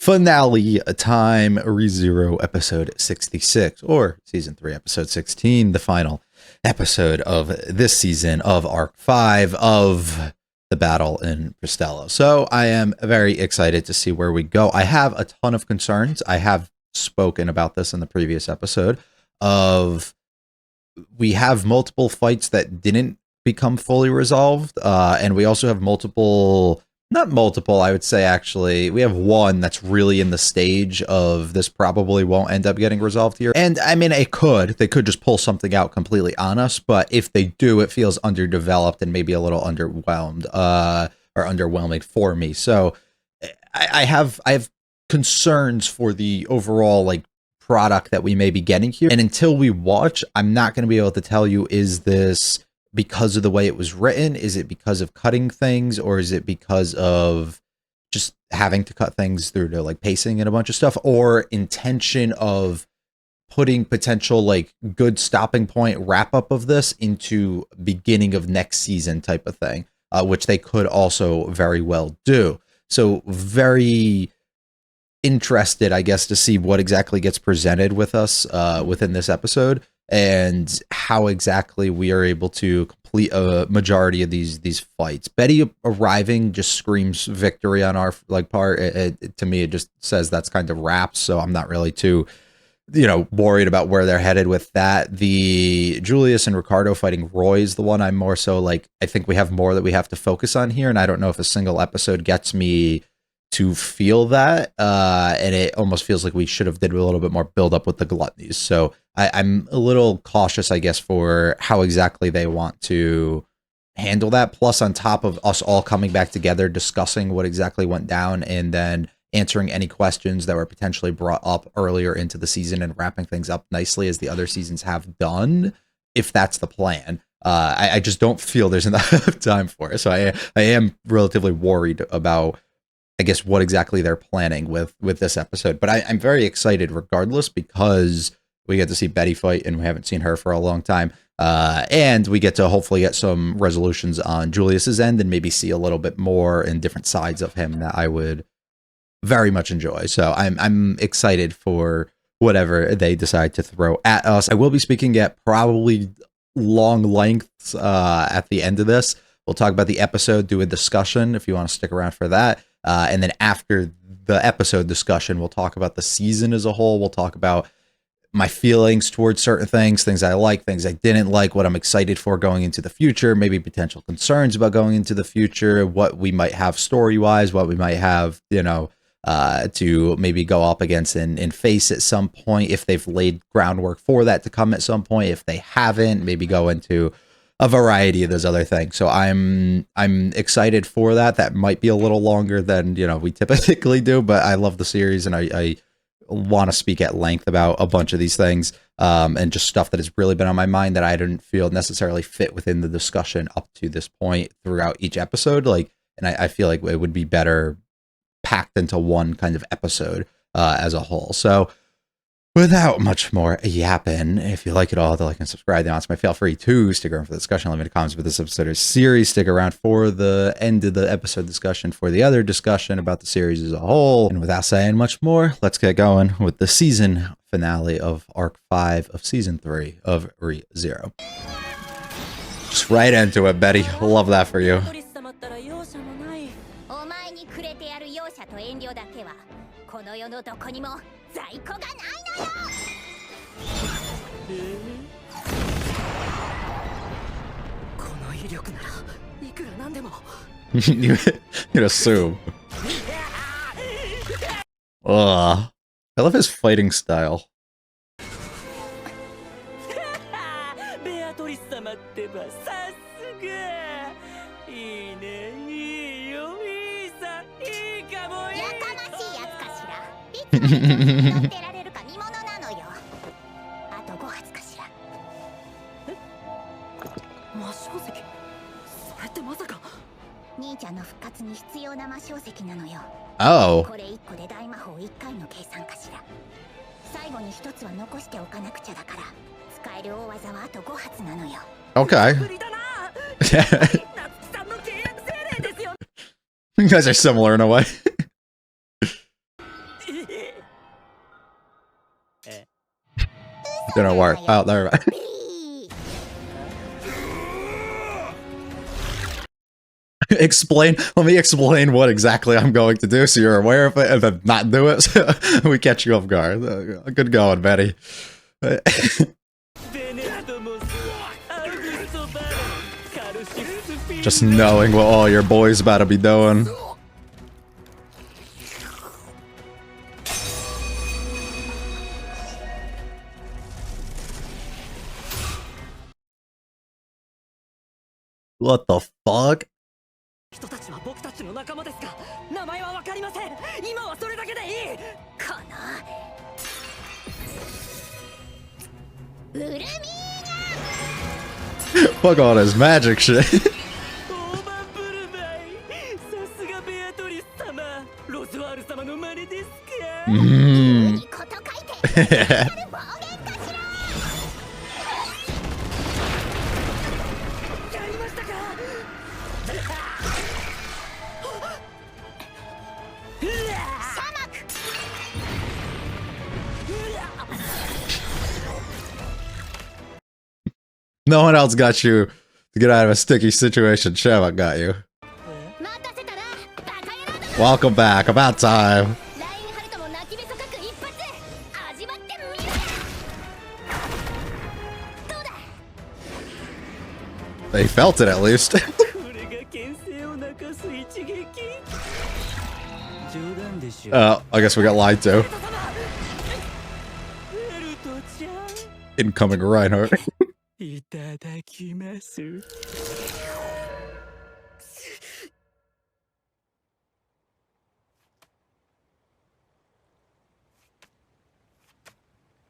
finale time, rezero episode 66, or season 3 episode 16, the final episode of this season of arc 5 of the battle in PRIESTELLA. So I am very excited to see where we go. I have a ton of concerns. I have spoken about this in the previous episode of we have multiple fights that didn't become fully resolved, and we also have not multiple, I would say actually, we have one that's really in the stage of this probably won't end up getting resolved here. And I mean, they could just pull something out completely on us, but if they do, it feels underdeveloped and maybe a little underwhelmed, or underwhelming for me. So I have concerns for the overall like product that we may be getting here. And until we watch, I'm not going to be able to tell you, is this because of the way it was written? Is it because of cutting things, or is it because of just having to cut things through to like pacing and a bunch of stuff, or intention of putting potential like good stopping point wrap up of this into beginning of next season type of thing, which they could also very well do. So very interested, I guess, to see what exactly gets presented with us within this episode, and how exactly we are able to complete a majority of these fights. Betty arriving just screams victory on our like part. To me, it just says that's kind of wraps, so I'm not really too, worried about where they're headed with that. The Julius and Ricardo fighting Roy is the one I'm more so like, I think we have more that we have to focus on here, and I don't know if a single episode gets me to feel that, and it almost feels like we should have did a little bit more build up with the gluttonies. So I'm a little cautious, I guess, for how exactly they want to handle that. Plus, on top of us all coming back together, discussing what exactly went down, and then answering any questions that were potentially brought up earlier into the season and wrapping things up nicely as the other seasons have done, if that's the plan. I just don't feel there's enough time for it. So I am relatively worried about, I guess, what exactly they're planning with this episode. But I'm very excited regardless, because we get to see Betty fight, and we haven't seen her for a long time. And we get to hopefully get some resolutions on Julius's end, and maybe see a little bit more and different sides of him that I would very much enjoy. So I'm excited for whatever they decide to throw at us. I will be speaking at probably long lengths at the end of this. We'll talk about the episode, do a discussion if you want to stick around for that. And then after the episode discussion, we'll talk about the season as a whole. We'll talk about my feelings towards certain things I like, things I didn't like, what I'm excited for going into the future, maybe potential concerns about going into the future, what we might have story-wise, what we might have, to maybe go up against and face at some point, if they've laid groundwork for that to come at some point. If they haven't, maybe go into a variety of those other things. So I'm excited for that. That might be a little longer than we typically do, but I love the series, and I want to speak at length about a bunch of these things, and just stuff that has really been on my mind that I didn't feel necessarily fit within the discussion up to this point throughout each episode. And I feel like it would be better packed into one kind of episode as a whole. So without much more yapping, if you like it all, like and subscribe. The my feel free to stick around for the discussion. Limited comments for this episode of series. Stick around for the end of the episode discussion for the other discussion about the series as a whole. And without saying much more, let's get going with the season finale of Arc 5 of Season 3 of rezero. Just right into it, Betty. Love that for you. You'd assume. I love his fighting style. Oh. Okay. You guys are similar in a way. Didn't work. Oh, there. Explain. Let me explain what exactly I'm going to do, so you're aware of it, and then not do it. So we catch you off guard. Good going, Betty. Just knowing what all your boys about to be doing. What the fuck? Fuck all this magic shit. No one else got you to get out of a sticky situation. Sheva got you. Welcome back. About time. They felt it at least. I guess we got lied to. Incoming Reinhardt.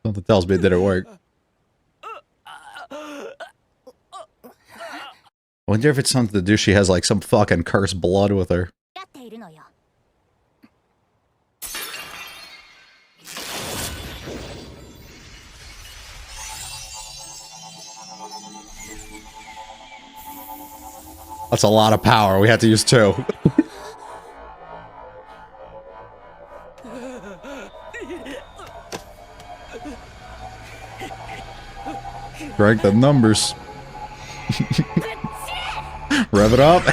Something tells me it didn't work. I wonder if it's something to do. She has like some fucking cursed blood with her. That's a lot of power. We had to use 2. Strength in numbers. Rev it up.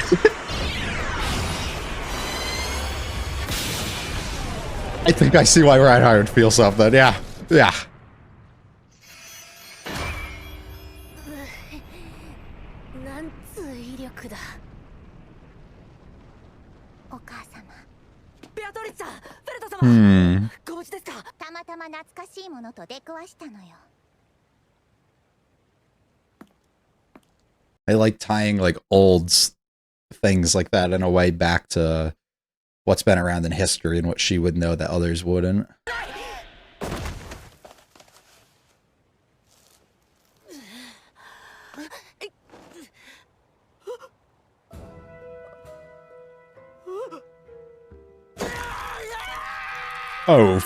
I think I see why Reinhardt would feel something. Yeah. Yeah. I like tying like old things like that in a way back to what's been around in history and what she would know that others wouldn't. Oh.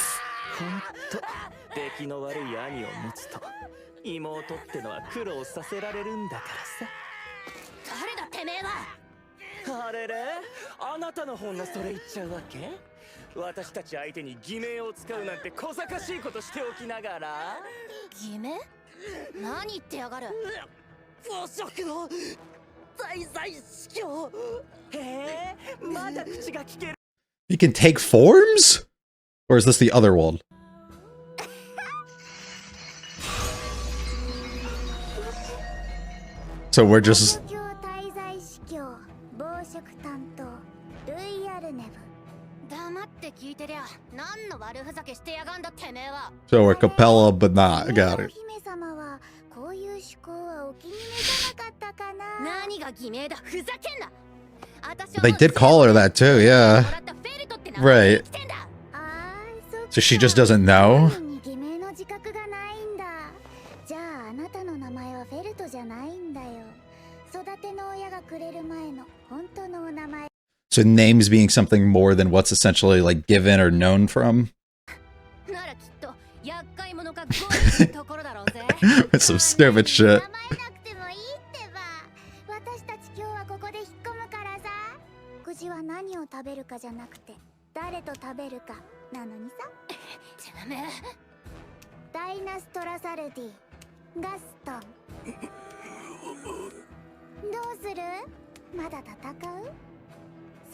You can take forms? Or is this the other one? So we're just... So we're Capella, but not. Got it. They did call her that too, yeah. Right. So she just doesn't know? So names being something more than what's essentially like given or known from? It's some stupid shit. なのにさ。てめえ。ダイナストラサルディ、ガストン。どうする？まだ戦う？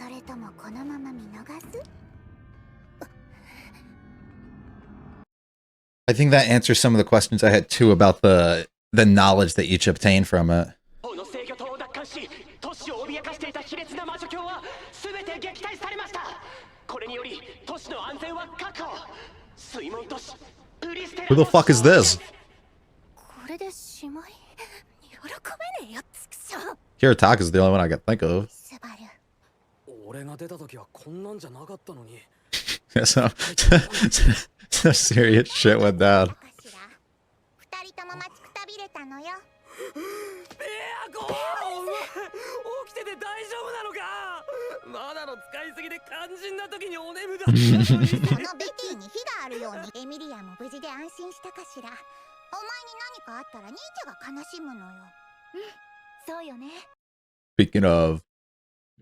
それともこのまま見逃す？ I think that answers some of the questions I had too about the knowledge that each obtained from it. Who the fuck is this? Kiritaka's the only one I can think of. Some serious shit went down. Speaking of,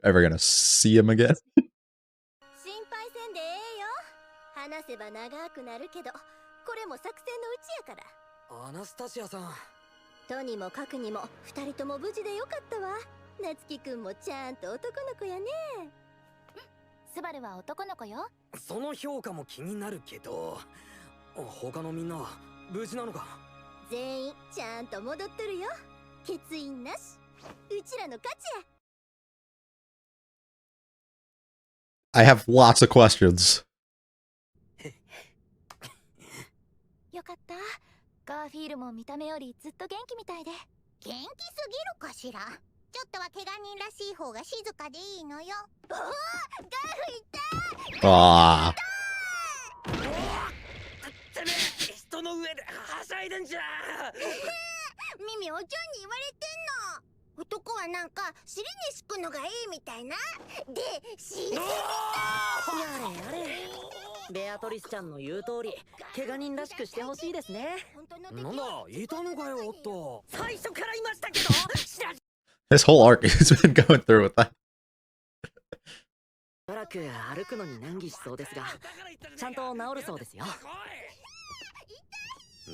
ever gonna see him again? 話せば長くなるけど、これも作戦のうちやから。アナスタシアさん。とにもかくにも二人とも無事でよかったわ。夏希くんもちゃんと男の子やね。スバルは男の子よ。その評価も気になるけど、他のみんなは無事なのか？全員ちゃんと戻ってるよ。欠員なし。うちらの勝ちや。I have lots of questions. よかった。ガーフィールも見た目よりずっと元気みたいで。元気すぎるかしら。ちょっとは怪我人らしい方が静かでいいのよ。おお、ガーフいた。ああ。てめえ、人の上ではしゃいでんじゃん。ミミおちょんに言われてんの。男はなんか尻に敷くのがいいみたいな。で、しやれやれ。ベアトリスちゃんの言う通り、怪我人らしくしてほしいですね。なんだ、いたのかよ、おっと。最初からいましたけど。This whole arc has been going through with that. しばらく歩くのに難儀しそうですが、ちゃんと治るそうですよ。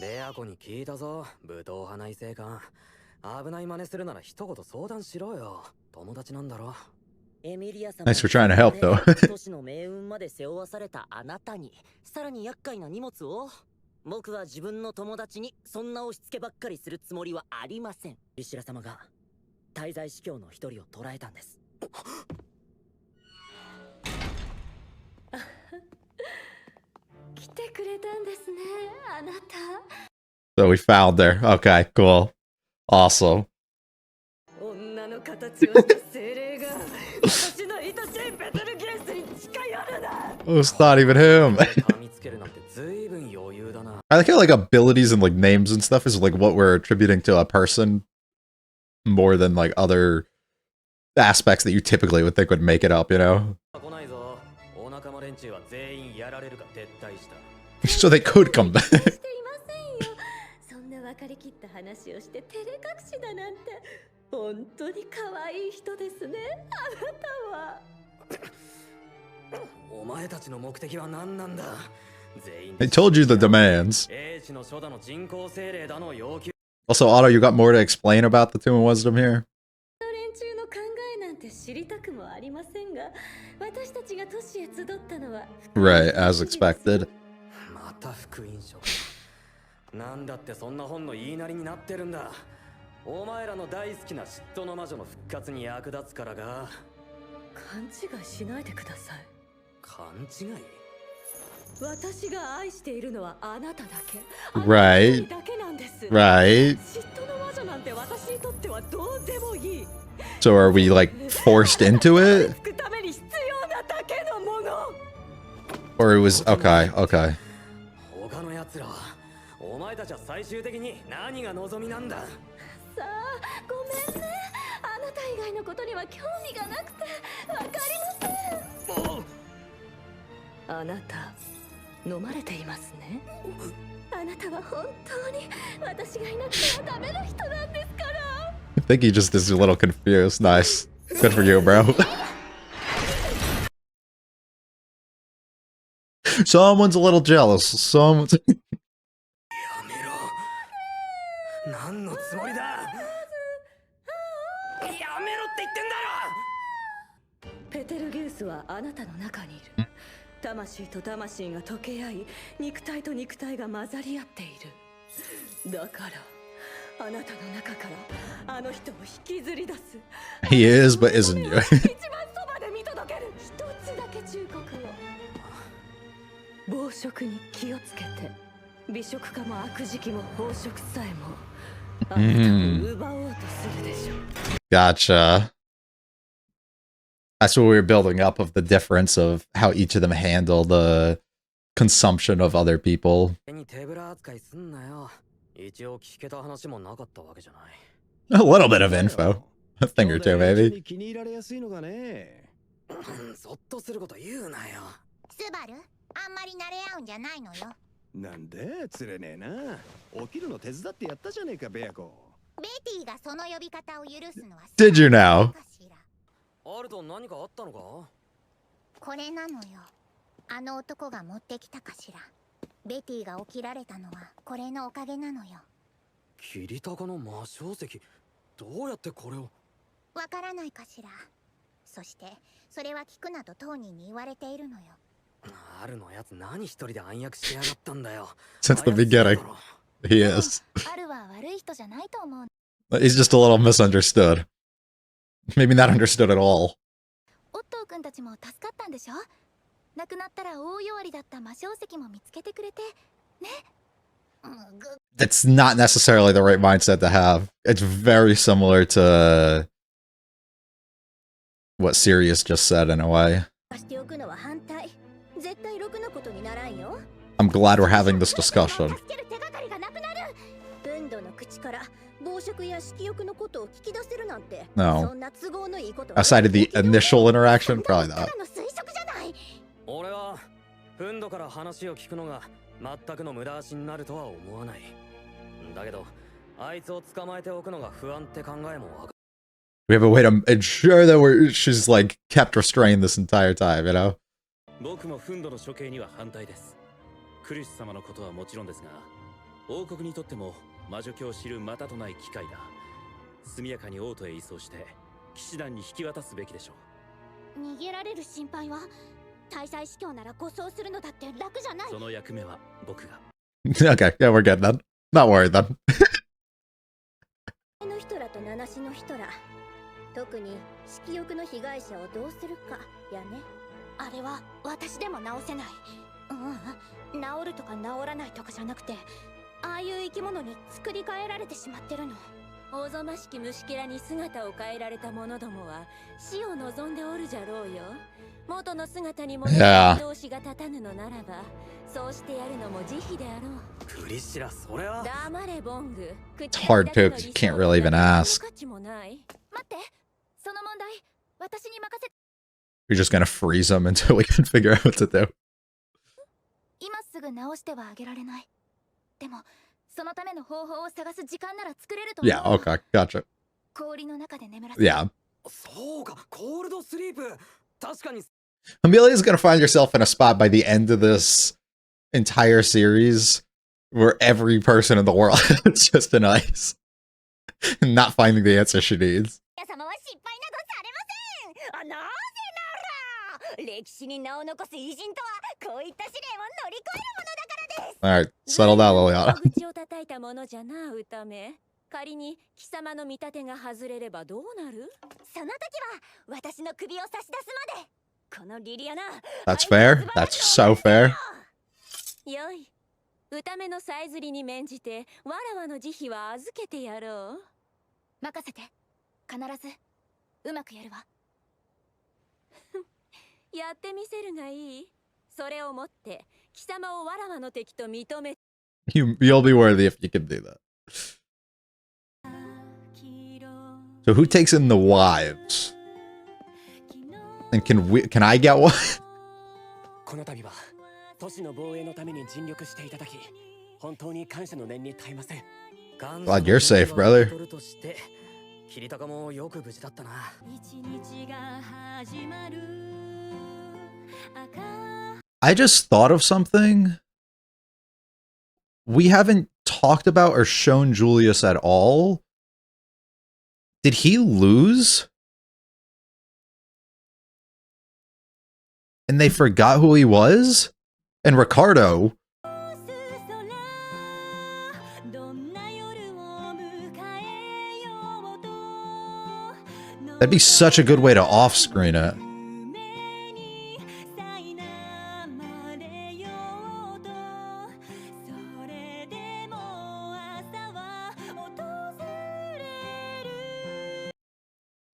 ベア子に聞いたぞ、武闘派内政官。危ない真似するなら一言相談しろよ。友達なんだろ。Thanks for trying to help, though. 都市の命運まで背負わされたあなたに、さらに厄介な荷物を。僕は自分の友達にそんな押し付けばっかりするつもりはありません。リシラ様が滞在司教の一人を捕らえたんです。来てくれたんですね、あなた。So we found her. Okay, cool. Awesome. Oh, it's not even him. I like how like abilities and like names and stuff is like what we're attributing to a person more than like other aspects that you typically would think would make it up, you know? So they could come back. 分かりきった話をして照れ隠しだなんて本当に可愛い人ですね、あなたは。お前たちの目的は何なんだ。 I told you the demands. Also, Otto, you got more to explain about the Tomb of Wisdom here? 連中の考えなんて知りたくもありませんが、私たちが都市へ集ったのは Right, as expected. また福音書。なんだってそんな本の言いなりになってるんだ。お前らの大好きな嫉妬の魔女の復活に役立つからが。勘違いしないでください。勘違い？私が愛しているのはあなただけ。Right. だけなんです。Right. 嫉妬の魔女なんて私にとってはどうでもいい。 So are we like forced into it? Or it was okay, okay. 他の奴らはお前たちは最終的に何が望みなんだ。さあ、ごめんね。あなた以外のことには興味がなくてわかりません。あなた飲まれていますね。あなたは本当に私がいなくてはダメな人なんですから。 I think he just is a little confused. Nice. Good for you, bro. Someone's a little jealous. Someone's... やめろ。何のつもりだ。やめろって言ってんだろ。ペテルギウスはあなたの中にいる。魂と魂が溶け合い、肉体と肉体が混ざり合っている。だからあなたの中からあの人を引きずり出す。 He is, but isn't you? 一番そばで見届ける。一つだけ忠告を。暴食に気をつけて。美食家も悪食も飽食さえもあなたを奪おうとするでしょう。 Gotcha. That's what we were building up of the difference of how each of them handle the consumption of other people. 手ぶら扱いすんなよ。一応聞けた話もなかったわけじゃない。 A little bit of info. A thing or two, maybe. 気に入られやすいのがね。そっとすること言うなよ。スバル、あんまり慣れ合うんじゃないのよ。なんで釣れねえな。起きるの手伝ってやったじゃねえか、ベアコ。ベティがその呼び方を許すのは Did you know? かしら。アルト何かあったのか。これなのよ。あの男が持ってきたかしら。ベティが起きられたのはこれのおかげなのよ。キリタカの魔晶石。どうやってこれを。わからないかしら。そしてそれは聞くなと当人に言われているのよ。アルのやつ何一人で暗躍しやがったんだよ。 Since the beginning, he is. アルは悪い人じゃないと思う。 He's just a little misunderstood. Maybe not understood at all. オットー君たちも助かったんでしょ。亡くなったら大弱りだった魔晶石も見つけてくれてね。It's not necessarily the right mindset to have. It's very similar to what Sirius just said in a way. I'm glad we're having this discussion. No. Aside of the initial interaction, probably not. 俺はフンドから話を聞くのが全くの無駄足になるとは思わない。だけどあいつを捕まえておくのが不安って考えもわかる。 We have a way to ensure that she's like kept restrained this entire time, you know? 僕もフンドの処刑には反対です。クリス様のことはもちろんですが、王国にとっても魔女教を知るまたとない機会だ。速やかに王都へ移送して騎士団に引き渡すべきでしょう。逃げられる心配は大祭司教なら護送するのだって楽じゃない。その役目は僕が。Okay, yeah, we're good then. Not worried then. の人らと七しの人ら、特に色欲の被害者をどうするかやね。あれは私でも治せない。治るとか治らないとかじゃなくて、ああいう生き物に作り変えられてしまってるの。おぞましき虫けらに姿を変えられた者どもは死を望んでおるじゃろうよ。元の姿に戻る同士が立たぬのならば、そうしてやるのも慈悲であろう。クリシラ、それは。黙れボング。 It's hard too because you can't really even ask. 待って、その問題私に任せ。 You're just gonna freeze them until we can figure out what to do. 今すぐ直してはあげられない。でもそのための方法を探す時間なら作れると思う。 Yeah, okay, gotcha. 氷の中で眠らせ。 Yeah. そうか、コールドスリープ。確かに。 Amelia's gonna find herself in a spot by the end of this entire series where every person in the world is just an ice and not finding the answer she needs. 様は失敗などされません。なぜなら歴史に名を残す偉人とはこういった試練を乗り越えるものだからです。 All right, settle down, Liliana. 口を叩いたものじゃな、歌目。仮に貴様の見立てが外れればどうなる？その時は私の首を差し出すまで。このリリアナ。 That's fair. That's so fair. よい。歌目のさえずりに免じて、わらわの慈悲は預けてやろう。任せて。必ずうまくやるわ。やってみせるがいい。それをもって貴様をわらわの敵と認め。 You'll be worthy if you can do that. So who takes in the wives? And can I get one? この度は都市の防衛のために尽力していただき、本当に感謝の念に堪えません。 Glad you're safe, brother. キリタカもよく無事だったな。一日が始まる I just thought of something. We haven't talked about or shown Julius at all. Did he lose? And they forgot who he was? And Ricardo. That'd be such a good way to off-screen it.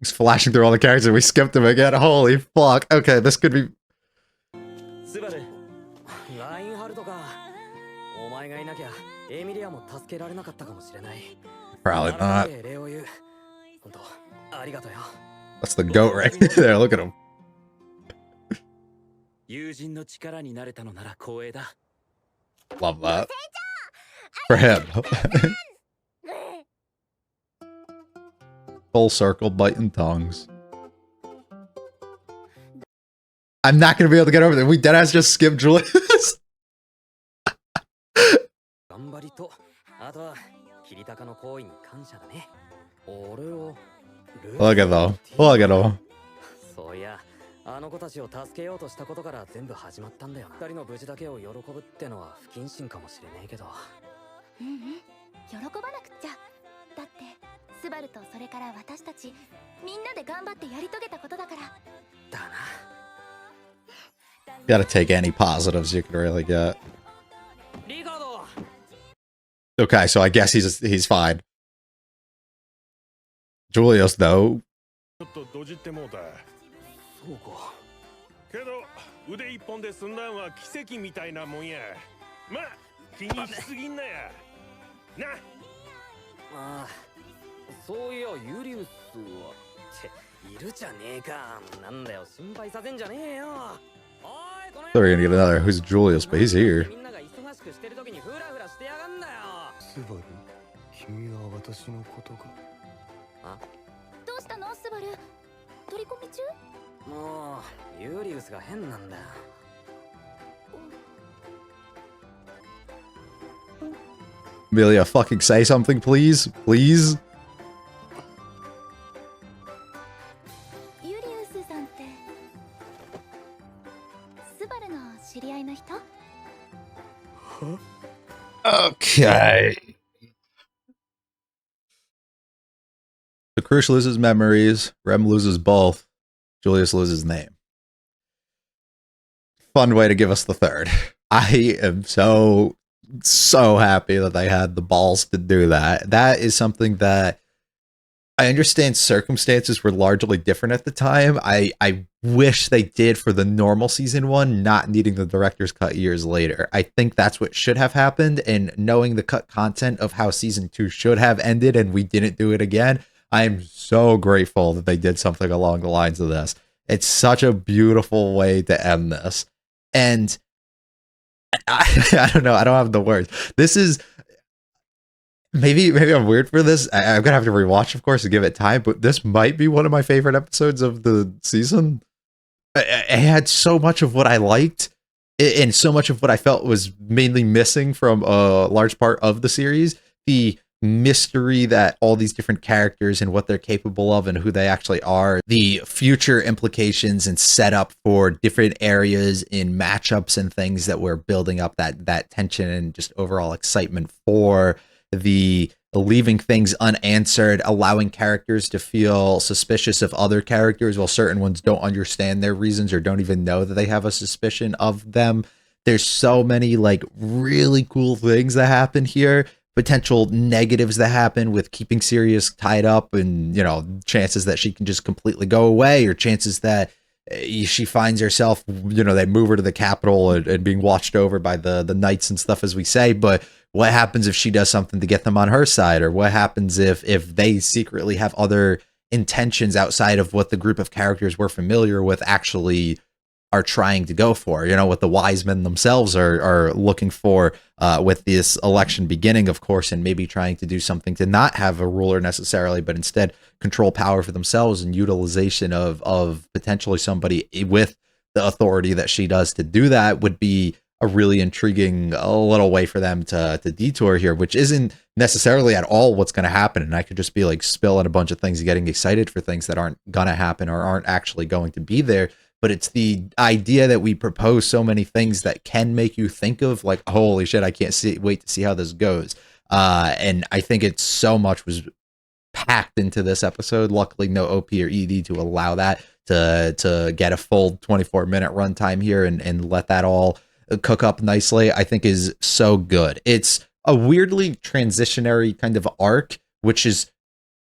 He's flashing through all the characters. We skipped him again. Holy fuck. Okay, this could be... Probably not. That's the goat right there. Look at him. Love that. For him. Full circle, biting tongues. I'm not going to be able to get over that. We deadass just skipped Julius. Look at them. Look at them. あの子たちを助けようとしたことから全部始まったんだよ。二人の無事だけを喜ぶってのは不謹慎かもしれねえけど。喜ばなくっちゃ。だってスバルとそれから私たちみんなで頑張ってやり遂げたことだから。だな。Gotta take any positives you can really get. Okay, so I guess he's fine. Julius, though. けど腕一本で済んだんは奇跡みたいなもんや。まあ気にしすぎんなや。な。ああ、そういやユリウスはっているじゃねえか。なんだよ心配させんじゃねえよ。They're gonna get another. Who's Julius? But he's here. みんなが忙しくしてる時にフラフラしてやがんだよ。スバル、君は私のことが。あ？どうしたのスバル？取り込み中？もうユリウスが変なんだ。Amelia, fucking say something, please, please. ユリウスさんってスバルの知り合いの人？ Okay. So Krish loses memories, Rem loses both, Julius loses name. Fun way to give us the third. I am so happy that they had the balls to do that. That is something that I understand circumstances were largely different at the time. I wish they did for the normal season one, not needing the director's cut years later. I think that's what should have happened, and knowing the cut content of how season 2 should have ended and we didn't do it again, I'm so grateful that they did something along the lines of this. It's such a beautiful way to end this. And I don't know, I don't have the words. This is maybe I'm weird for this. I'm gonna have to rewatch, of course, to give it time, but this might be one of my favorite episodes of the season. It had so much of what I liked and so much of what I felt was mainly missing from a large part of the series. The mystery that all these different characters and what they're capable of and who they actually are, the future implications and setup for different areas in matchups and things that were building up that tension and just overall excitement for, the leaving things unanswered, allowing characters to feel suspicious of other characters while certain ones don't understand their reasons or don't even know that they have a suspicion of them. There's so many like really cool things that happen here. Potential negatives that happen with keeping Sirius tied up, and chances that she can just completely go away, or chances that she finds herself, they move her to the capital and being watched over by the knights and stuff, as we say. But what happens if she does something to get them on her side, or what happens if they secretly have other intentions outside of what the group of characters we're familiar with actually are trying to go for, what the wise men themselves are looking for with this election beginning, of course, and maybe trying to do something to not have a ruler necessarily, but instead control power for themselves and utilization of potentially somebody with the authority that she does to do that would be a really intriguing little way for them to detour here, which isn't necessarily at all what's going to happen. And I could just be like spilling a bunch of things, getting excited for things that aren't going to happen or aren't actually going to be there. But it's the idea that we propose so many things that can make you think of like, holy shit, I can't wait to see how this goes. And I think it's so much was packed into this episode. Luckily, no OP or ED to allow that to get a full 24-minute runtime here and let that all cook up nicely, I think is so good. It's a weirdly transitionary kind of arc, which is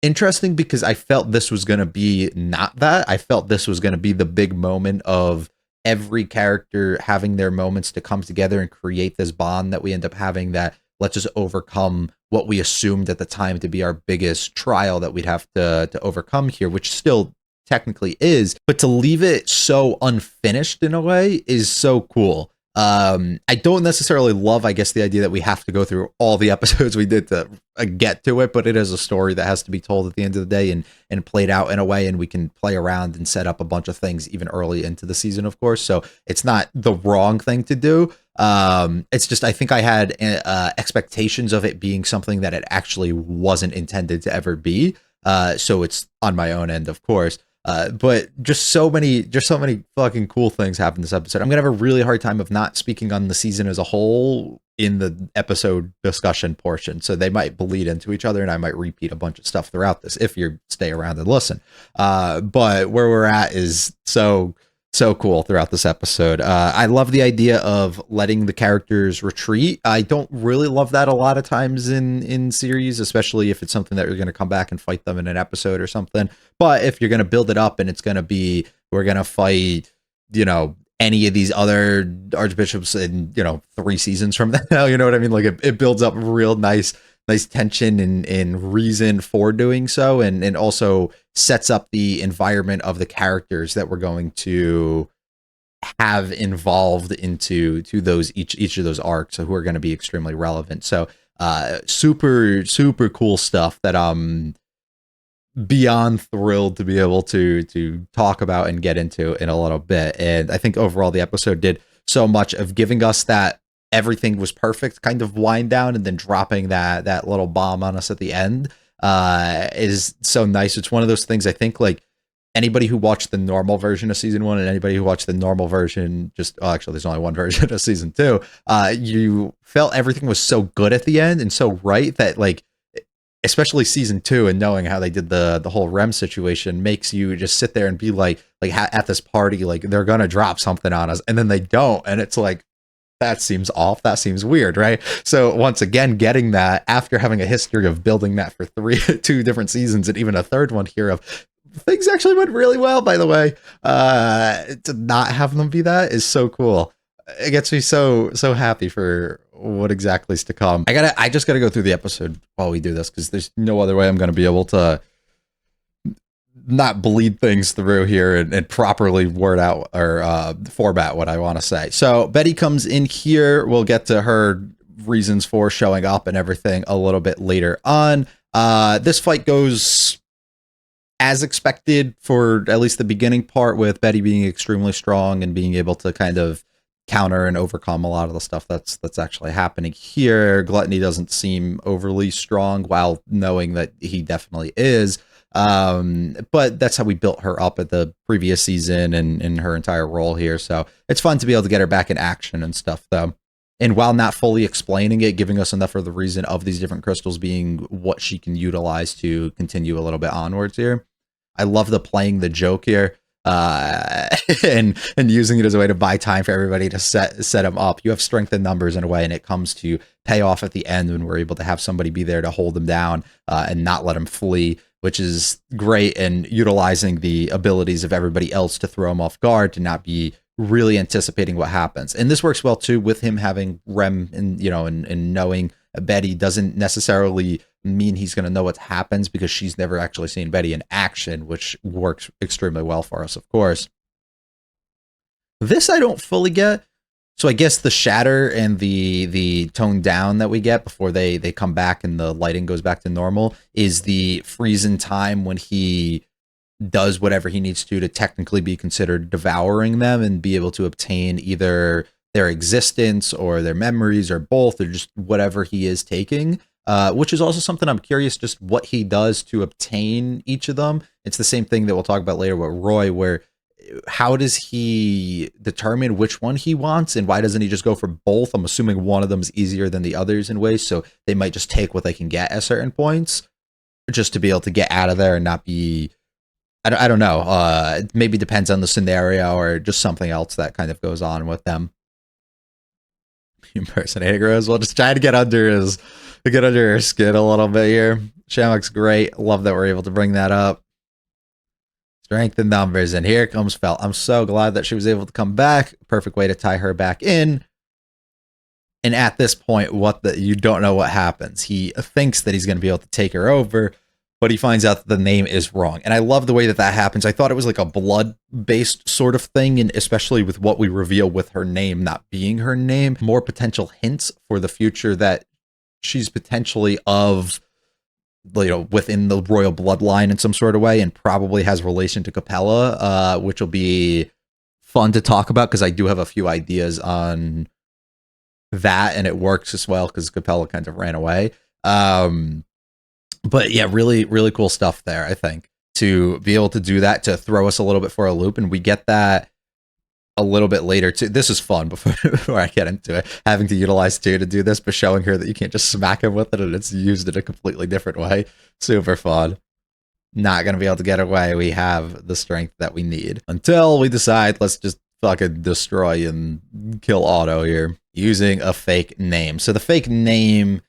interesting because I felt this was going to be not that. I felt this was going to be the big moment of every character having their moments to come together and create this bond that we end up having, that let's just overcome what we assumed at the time to be our biggest trial that we'd have to overcome here, which still technically is, but to leave it so unfinished in a way is so cool. I don't necessarily love, I guess, the idea that we have to go through all the episodes we did to get to it, but it is a story that has to be told at the end of the day and played out in a way, and we can play around and set up a bunch of things even early into the season, of course. So it's not the wrong thing to do. It's just, I think I had expectations of it being something that it actually wasn't intended to ever be. So it's on my own end, of course. But just so many fucking cool things happen this episode. I'm gonna have a really hard time of not speaking on the season as a whole in the episode discussion portion. So they might bleed into each other and I might repeat a bunch of stuff throughout this if you stay around and listen. But where we're at is so cool throughout this episode. I love the idea of letting the characters retreat. I don't really love that a lot of times in series, especially if it's something that you're going to come back and fight them in an episode or something. But if you're going to build it up and it's going to be, we're going to fight, any of these other archbishops in, 3 seasons from now, you know what I mean? Like it builds up real nice tension and reason for doing so, and also sets up the environment of the characters that we're going to have involved into those each of those arcs, so who are going to be extremely relevant. So super cool stuff that I'm beyond thrilled to be able to talk about and get into in a little bit. And I think overall the episode did so much of giving us that everything was perfect kind of wind down, and then dropping that little bomb on us at the end is so nice. It's one of those things, I think, like anybody who watched the normal version of season 1 and anybody who watched the normal version, actually there's only one version of season 2, you felt everything was so good at the end and so right that, like, especially season 2 and knowing how they did the whole REM situation makes you just sit there and be like at this party, like they're gonna drop something on us, and then they don't, and it's like, that seems off. That seems weird, right? So once again, getting that after having a history of building that for 2 different seasons and even a third one here of things actually went really well, by the way, to not have them be that is so cool. It gets me so happy for what exactly is to come. I just gotta go through the episode while we do this, because there's no other way I'm gonna be able to not bleed things through here and properly word out or format what I want to say. So Betty comes in here. We'll get to her reasons for showing up and everything a little bit later on. This fight goes as expected for at least the beginning part, with Betty being extremely strong and being able to kind of counter and overcome a lot of the stuff that's actually happening here. Gluttony doesn't seem overly strong, while knowing that he definitely is. But that's how we built her up at the previous season and in her entire role here. So it's fun to be able to get her back in action and stuff, though. And while not fully explaining it, giving us enough of the reason of these different crystals being what she can utilize to continue a little bit onwards here. I love the playing the joke here, and using it as a way to buy time for everybody to set him up. You have strength in numbers in a way, and it comes to pay off at the end when we're able to have somebody be there to hold him down and not let him flee, which is great, and utilizing the abilities of everybody else to throw him off guard, to not be really anticipating what happens. And this works well too with him having Rem and knowing Betty doesn't necessarily mean he's going to know what happens, because she's never actually seen Betty in action, which works extremely well for us, of course. This I don't fully get. So I guess the shatter and the tone down that we get before they come back and the lighting goes back to normal is the freeze in time when he does whatever he needs to technically be considered devouring them and be able to obtain either their existence or their memories or both, or just whatever he is taking, which is also something I'm curious just what he does to obtain each of them. It's the same thing that we'll talk about later with Roy, where how does he determine which one he wants, and why doesn't he just go for both? I'm assuming one of them is easier than the others in ways, so they might just take what they can get at certain points just to be able to get out of there and not be, I don't know, it maybe depends on the scenario or just something else that kind of goes on with them. Impersonating Roswell, just trying to get under her skin a little bit here. Shamrock's great. Love that we're able to bring that up. Strength in numbers, and here comes Felt. I'm so glad that she was able to come back. Perfect way to tie her back in. And at this point, you don't know what happens. He thinks that he's going to be able to take her over, but he finds out that the name is wrong. And I love the way that happens. I thought it was like a blood-based sort of thing, and especially with what we reveal with her name not being her name, more potential hints for the future that she's potentially of, within the royal bloodline in some sort of way, and probably has relation to Capella, which will be fun to talk about because I do have a few ideas on that, and it works as well because Capella kind of ran away. But yeah, really, really cool stuff there, I think, to be able to do that, to throw us a little bit for a loop, and we get that a little bit later too. This is fun before I get into it, having to utilize two to do this, but showing her that you can't just smack him with it and it's used in a completely different way. Super fun. Not going to be able to get away. We have the strength that we need until we decide, let's just fucking destroy and kill Otto here using a fake name. So the fake name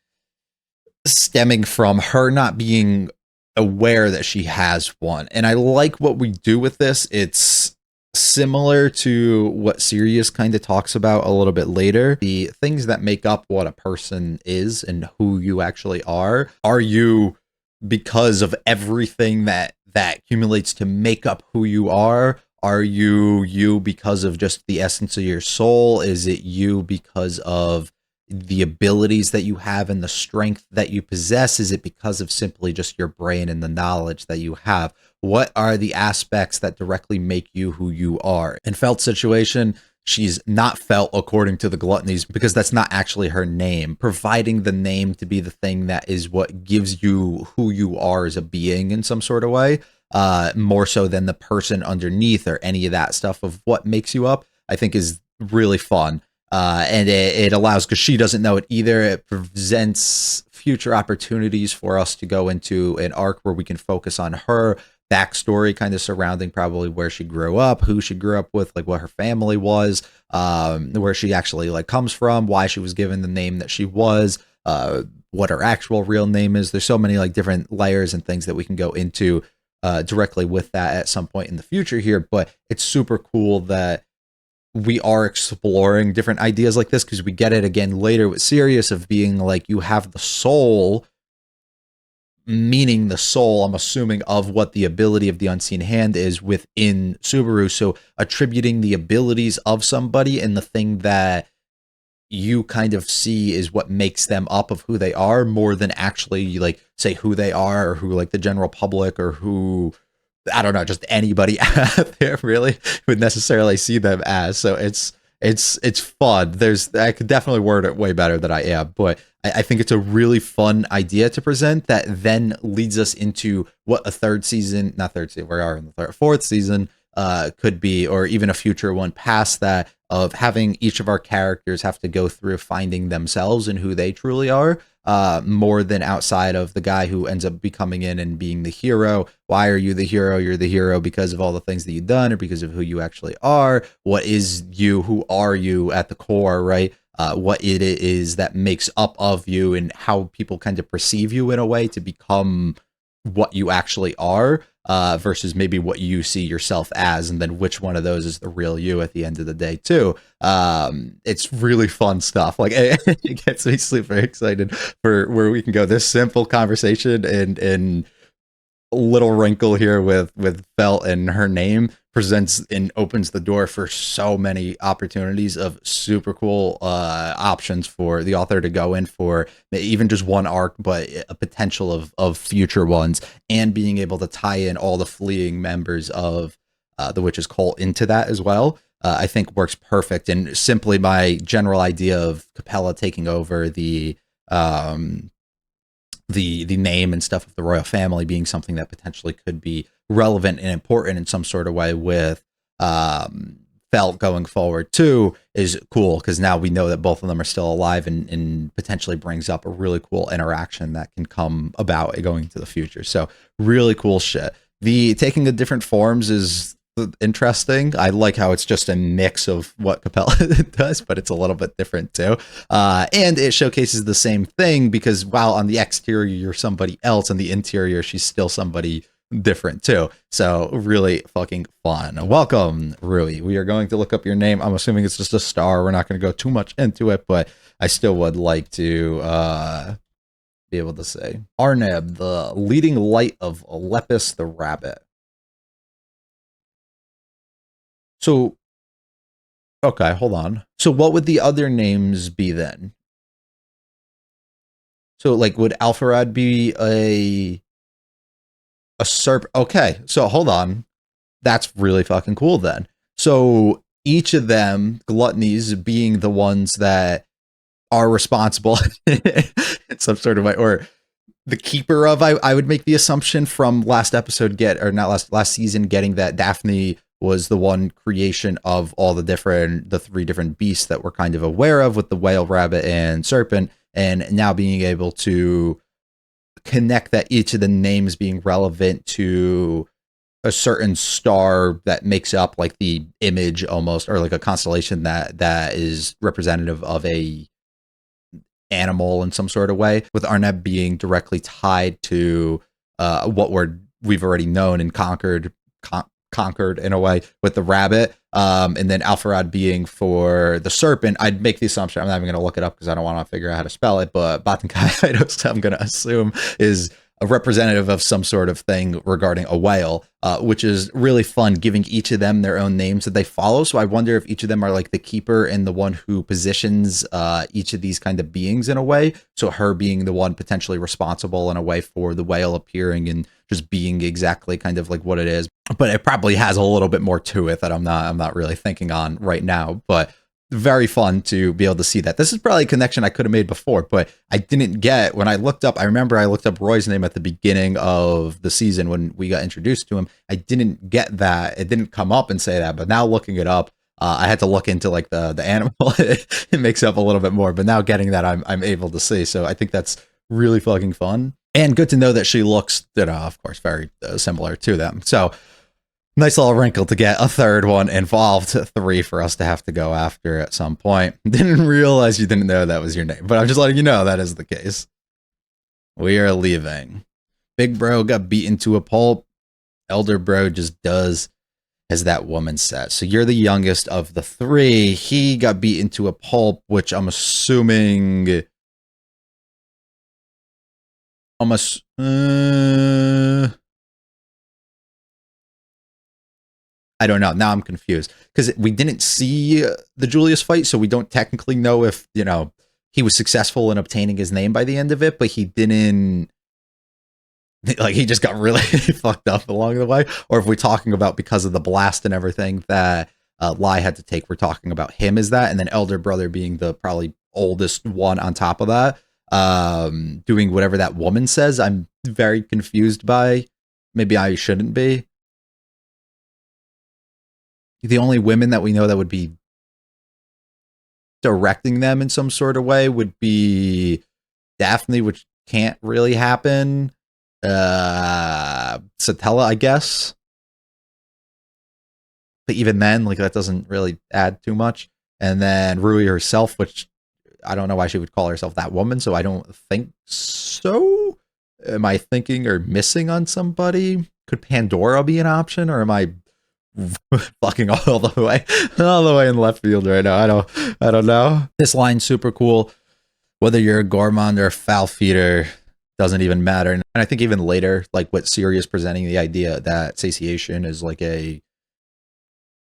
stemming from her not being aware that she has one. And I like what we do with this. It's similar to what Sirius kind of talks about a little bit later. The things that make up what a person is and who you actually are. Are you, because of everything that accumulates to make up who you are? Are you because of just the essence of your soul? Is it you because of the abilities that you have and the strength that you possess? Is it because of simply just your brain and the knowledge that you have? What are the aspects that directly make you who you are? In Felt's situation, she's not Felt according to the Gluttonies because that's not actually her name. Providing the name to be the thing that is what gives you who you are as a being in some sort of way, more so than the person underneath or any of that stuff of what makes you up, I think is really fun. And it allows, because she doesn't know it either, it presents future opportunities for us to go into an arc where we can focus on her backstory, kind of surrounding probably where she grew up, who she grew up with, like what her family was, where she actually comes from, why she was given the name that she was, what her actual real name is. There's so many different layers and things that we can go into directly with that at some point in the future here. But it's super cool that we are exploring different ideas like this, because we get it again later with Sirius of being like, you have the soul, meaning the soul, I'm assuming, of what the ability of the unseen hand is within Subaru. So attributing the abilities of somebody and the thing that you kind of see is what makes them up of who they are, more than actually say who they are, or who the general public, or who, I don't know, just anybody out there really would necessarily see them as. So it's fun. I could definitely word it way better than I am, but I think it's a really fun idea to present that then leads us into what a fourth season could be, or even a future one past that, of having each of our characters have to go through finding themselves and who they truly are, more than outside of the guy who ends up becoming in and being the hero. Why are you the hero? You're the hero because of all the things that you've done, or because of who you actually are. What is you? Who are you at the core, right? What it is that makes up of you, and how people kind of perceive you in a way to become what you actually are, versus maybe what you see yourself as, and then which one of those is the real you at the end of the day too. It's really fun stuff. It gets me super excited for where we can go. This simple conversation and little wrinkle here with Felt and her name presents and opens the door for so many opportunities of super cool options for the author to go in for, even just one arc, but a potential of future ones, and being able to tie in all the fleeing members of the witch's cult into that as well. I think works perfect. And simply my general idea of Capella taking over the name and stuff of the royal family being something that potentially could be relevant and important in some sort of way with Felt going forward too is cool, because now we know that both of them are still alive, and potentially brings up a really cool interaction that can come about going into the future. So really cool shit. The taking the different forms is interesting. I like how it's just a mix of what Capella does, but it's a little bit different too. And it showcases the same thing, because while on the exterior you're somebody else, on the interior she's still somebody different too. So really fucking fun. Welcome, Rui. We are going to look up your name. I'm assuming it's just a star. We're not going to go too much into it, but I still would like to be able to say Arneb, the leading light of Lepus the rabbit. So, okay, hold on. So what would the other names be then? So like, would Alpharad be a serp? Okay, so hold on. That's really fucking cool then. So each of them, gluttonies being the ones that are responsible in some sort of way, or the keeper of, I would make the assumption from last episode last season, getting that Daphne was the one creation of all the three different beasts that we're kind of aware of, with the whale, rabbit, and serpent, and now being able to connect that each of the names being relevant to a certain star that makes up like the image almost, or like a constellation that is representative of a animal in some sort of way, with Arneb being directly tied to what we've already known and conquered in a way with the rabbit, and then Alpharad being for the serpent. I'd make the assumption, I'm not even going to look it up because I don't want to figure out how to spell it, but Batankaitos, I'm going to assume, is a representative of some sort of thing regarding a whale, which is really fun, giving each of them their own names that they follow. So I wonder if each of them are like the keeper and the one who positions each of these kind of beings in a way. So her being the one potentially responsible in a way for the whale appearing and just being exactly kind of like what it is. But it probably has a little bit more to it that I'm not really thinking on right now. But very fun to be able to see that. This is probably a connection I could have made before, but I didn't get when I looked up. I remember I looked up Roy's name at the beginning of the season when we got introduced to him. I didn't get that. It didn't come up and say that, but now looking it up, I had to look into like the animal. It makes up a little bit more, but now getting that, I'm able to see. So I think that's really fucking fun, and good to know that she looks, of course, very similar to them. So nice little wrinkle to get a third one involved, 3 for us to have to go after at some point. Didn't realize you didn't know that was your name, but I'm just letting you know that is the case. We are leaving. Big bro got beaten to a pulp. Elder bro just does as that woman says. So you're the youngest of the 3. He got beaten to a pulp, which I'm assuming... I don't know. Now I'm confused because we didn't see the Julius fight, so we don't technically know if, he was successful in obtaining his name by the end of it, but he didn't, like, he just got really fucked up along the way. Or if we're talking about because of the blast and everything that Lai had to take, we're talking about him as that, and then elder brother being the probably oldest one on top of that, doing whatever that woman says. I'm very confused by. Maybe I shouldn't be. The only women that we know that would be directing them in some sort of way would be Daphne, which can't really happen. Satella, I guess. But even then, like, that doesn't really add too much. And then Rui herself, which I don't know why she would call herself that woman, so I don't think so. Am I thinking or missing on somebody? Could Pandora be an option, or am I fucking all the way in left field right now? I don't know. This line's super cool. Whether you're a gourmand or a foul feeder doesn't even matter. And I think even later, like what Siri is presenting, the idea that satiation is like a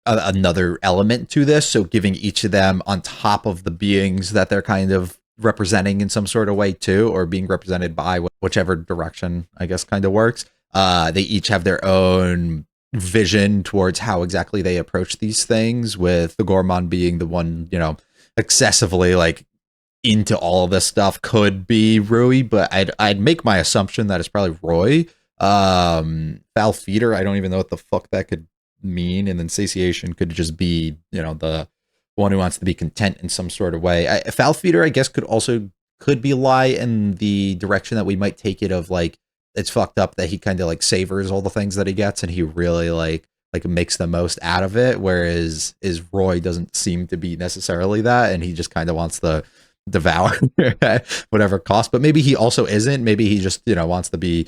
another element to this. So giving each of them on top of the beings that they're kind of representing in some sort of way too, or being represented by whichever direction I guess kind of works. They each have their own vision towards how exactly they approach these things, with the Gormon being the one, excessively like into all of this stuff could be Rui, but I'd make my assumption that it's probably Roy. Foul feeder, I don't even know what the fuck that could mean, and then satiation could just be, the one who wants to be content in some sort of way. Foul feeder, I guess, could be lie in the direction that we might take it of like, it's fucked up that he kind of like savors all the things that he gets and he really like makes the most out of it, whereas Roy doesn't seem to be necessarily that, and he just kind of wants to devour at whatever cost. But maybe he also isn't. Maybe he just wants to be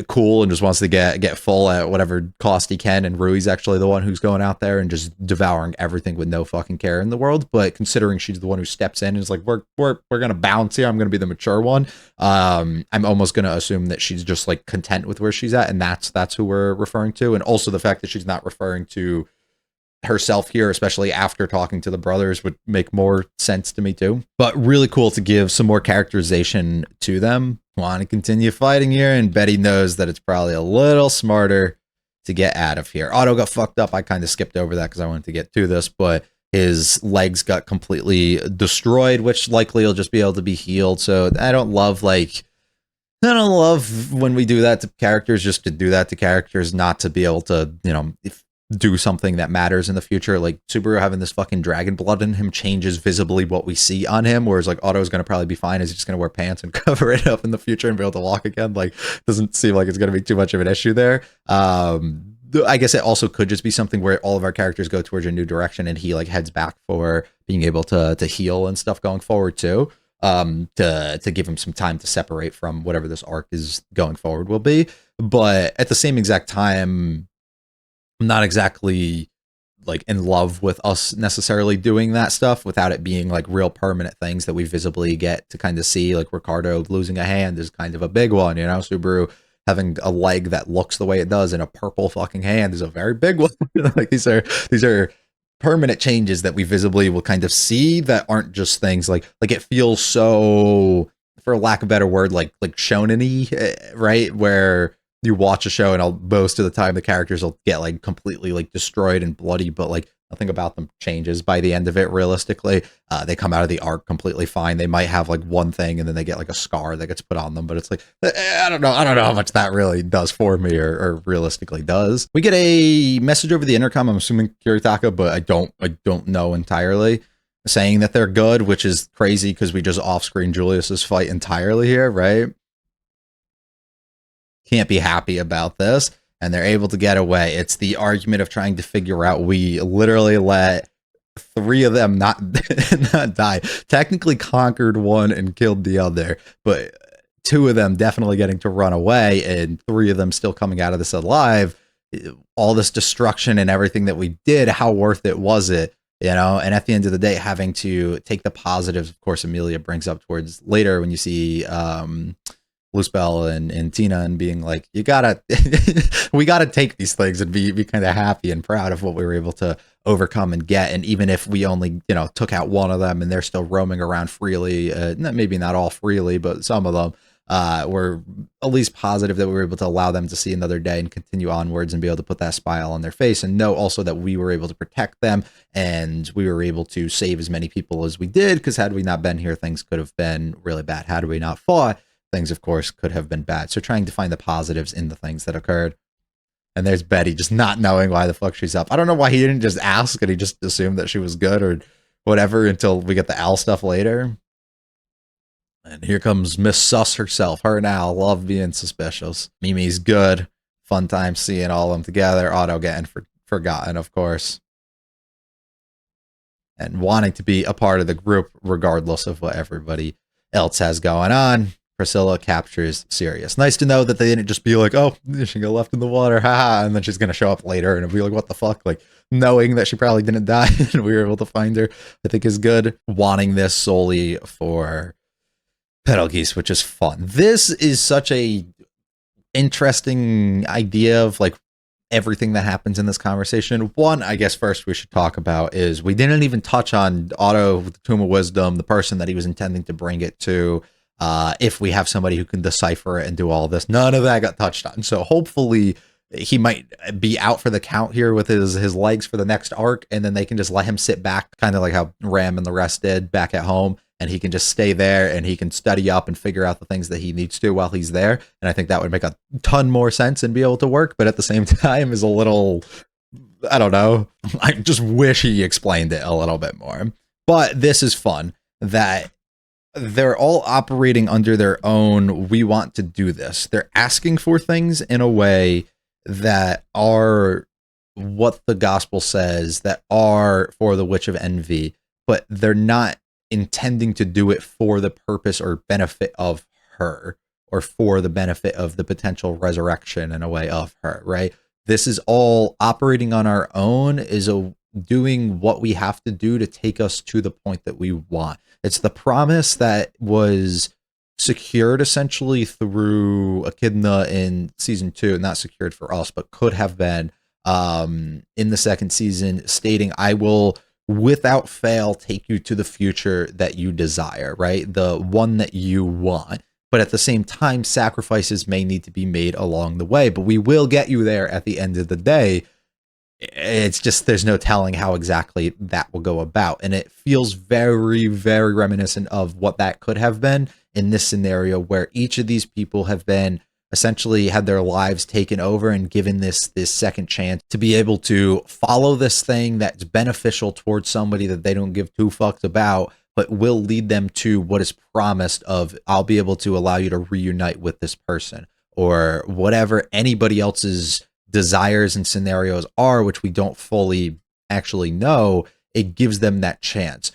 cool and just wants to get full at whatever cost he can, and Rui's actually the one who's going out there and just devouring everything with no fucking care in the world. But considering she's the one who steps in and is like, we're gonna bounce here, I'm gonna be the mature one, I'm almost gonna assume that she's just like content with where she's at, and that's who we're referring to. And also the fact that she's not referring to herself here, especially after talking to the brothers, would make more sense to me too. But really cool to give some more characterization to them. Want to continue fighting here, and Betty knows that it's probably a little smarter to get out of here. Otto got fucked up. I kind of skipped over that because I wanted to get to this, but his legs got completely destroyed, which likely he'll just be able to be healed. So I don't love when we do that to characters, just to do that to characters, not to be able to, do something that matters in the future. Like Subaru having this fucking dragon blood in him changes visibly what we see on him, whereas like Otto's going to probably be fine. He's just going to wear pants and cover it up in the future and be able to walk again. Like, doesn't seem like it's going to be too much of an issue there. I guess it also could just be something where all of our characters go towards a new direction and he like heads back for being able to heal and stuff going forward too, to give him some time to separate from whatever this arc is going forward will be. But at the same exact time, I'm not exactly like in love with us necessarily doing that stuff without it being like real permanent things that we visibly get to kind of see. Like Ricardo losing a hand is kind of a big one, Subaru having a leg that looks the way it does and a purple fucking hand is a very big one. Like these are permanent changes that we visibly will kind of see that aren't just things like it feels so, for lack of a better word, like shonen-y, right? Where you watch a show and most of the time the characters will get like completely like destroyed and bloody, but like nothing about them changes by the end of it. Realistically, they come out of the arc completely fine. They might have like one thing and then they get like a scar that gets put on them, but it's like, I don't know how much that really does for me or realistically does. We get a message over the intercom. I'm assuming Kiritaka, but I don't know entirely, saying that they're good, which is crazy because we just off-screen Julius's fight entirely here, right? Can't be happy about this, and they're able to get away. It's the argument of trying to figure out, we literally let 3 of them not die. Technically conquered one and killed the other, but 2 of them definitely getting to run away, and 3 of them still coming out of this alive. All this destruction and everything that we did, how worth it was it? And at the end of the day, having to take the positives, of course, Amelia brings up towards later when you see Luzbel and Tina and being like, we gotta take these things and be kind of happy and proud of what we were able to overcome and get. And even if we only, took out one of them and they're still roaming around freely, maybe not all freely, but some of them, we're at least positive that we were able to allow them to see another day and continue onwards and be able to put that smile on their face, and know also that we were able to protect them and we were able to save as many people as we did, because had we not been here, things could have been really bad. Had we not fought, things of course could have been bad. So trying to find the positives in the things that occurred. And there's Betty just not knowing why the fuck she's up. I don't know why he didn't just ask and he just assumed that she was good or whatever until we get the Al stuff later. And here comes Miss Sus herself. Her and Al love being suspicious. Mimi's good. Fun time seeing all of them together. Otto getting forgotten, of course. And wanting to be a part of the group regardless of what everybody else has going on. Priscilla captures Sirius. Nice to know that they didn't just be like, oh, she got left in the water, haha, and then she's going to show up later and it'll be like, what the fuck? Like, knowing that she probably didn't die and we were able to find her, I think is good. Wanting this solely for Petalgeese, which is fun. This is such a interesting idea of like everything that happens in this conversation. One, I guess first we should talk about is we didn't even touch on Otto with the Tomb of Wisdom, the person that he was intending to bring it to. If we have somebody who can decipher it and do all this, none of that got touched on. So hopefully he might be out for the count here with his legs for the next arc, and then they can just let him sit back, kind of like how Ram and the rest did back at home, and he can just stay there and he can study up and figure out the things that he needs to while he's there. And I think that would make a ton more sense and be able to work, but at the same time is a little, I don't know, I just wish he explained it a little bit more. But this is fun that they're all operating under their own, we want to do this. They're asking for things in a way that are what the gospel says, that are for the Witch of Envy, but they're not intending to do it for the purpose or benefit of her, or for the benefit of the potential resurrection in a way of her, right? This is all operating on our own, is doing what we have to do to take us to the point that we want. It's the promise that was secured essentially through Echidna in season 2, not secured for us, but could have been in the second season, stating, I will without fail take you to the future that you desire, right? The one that you want. But at the same time, sacrifices may need to be made along the way, but we will get you there at the end of the day. It's just, there's no telling how exactly that will go about. And it feels very, very reminiscent of what that could have been in this scenario, where each of these people have been essentially had their lives taken over and given this second chance to be able to follow this thing that's beneficial towards somebody that they don't give two fucks about, but will lead them to what is promised of, I'll be able to allow you to reunite with this person, or whatever anybody else's desires and scenarios are, which we don't fully actually know. It gives them that chance.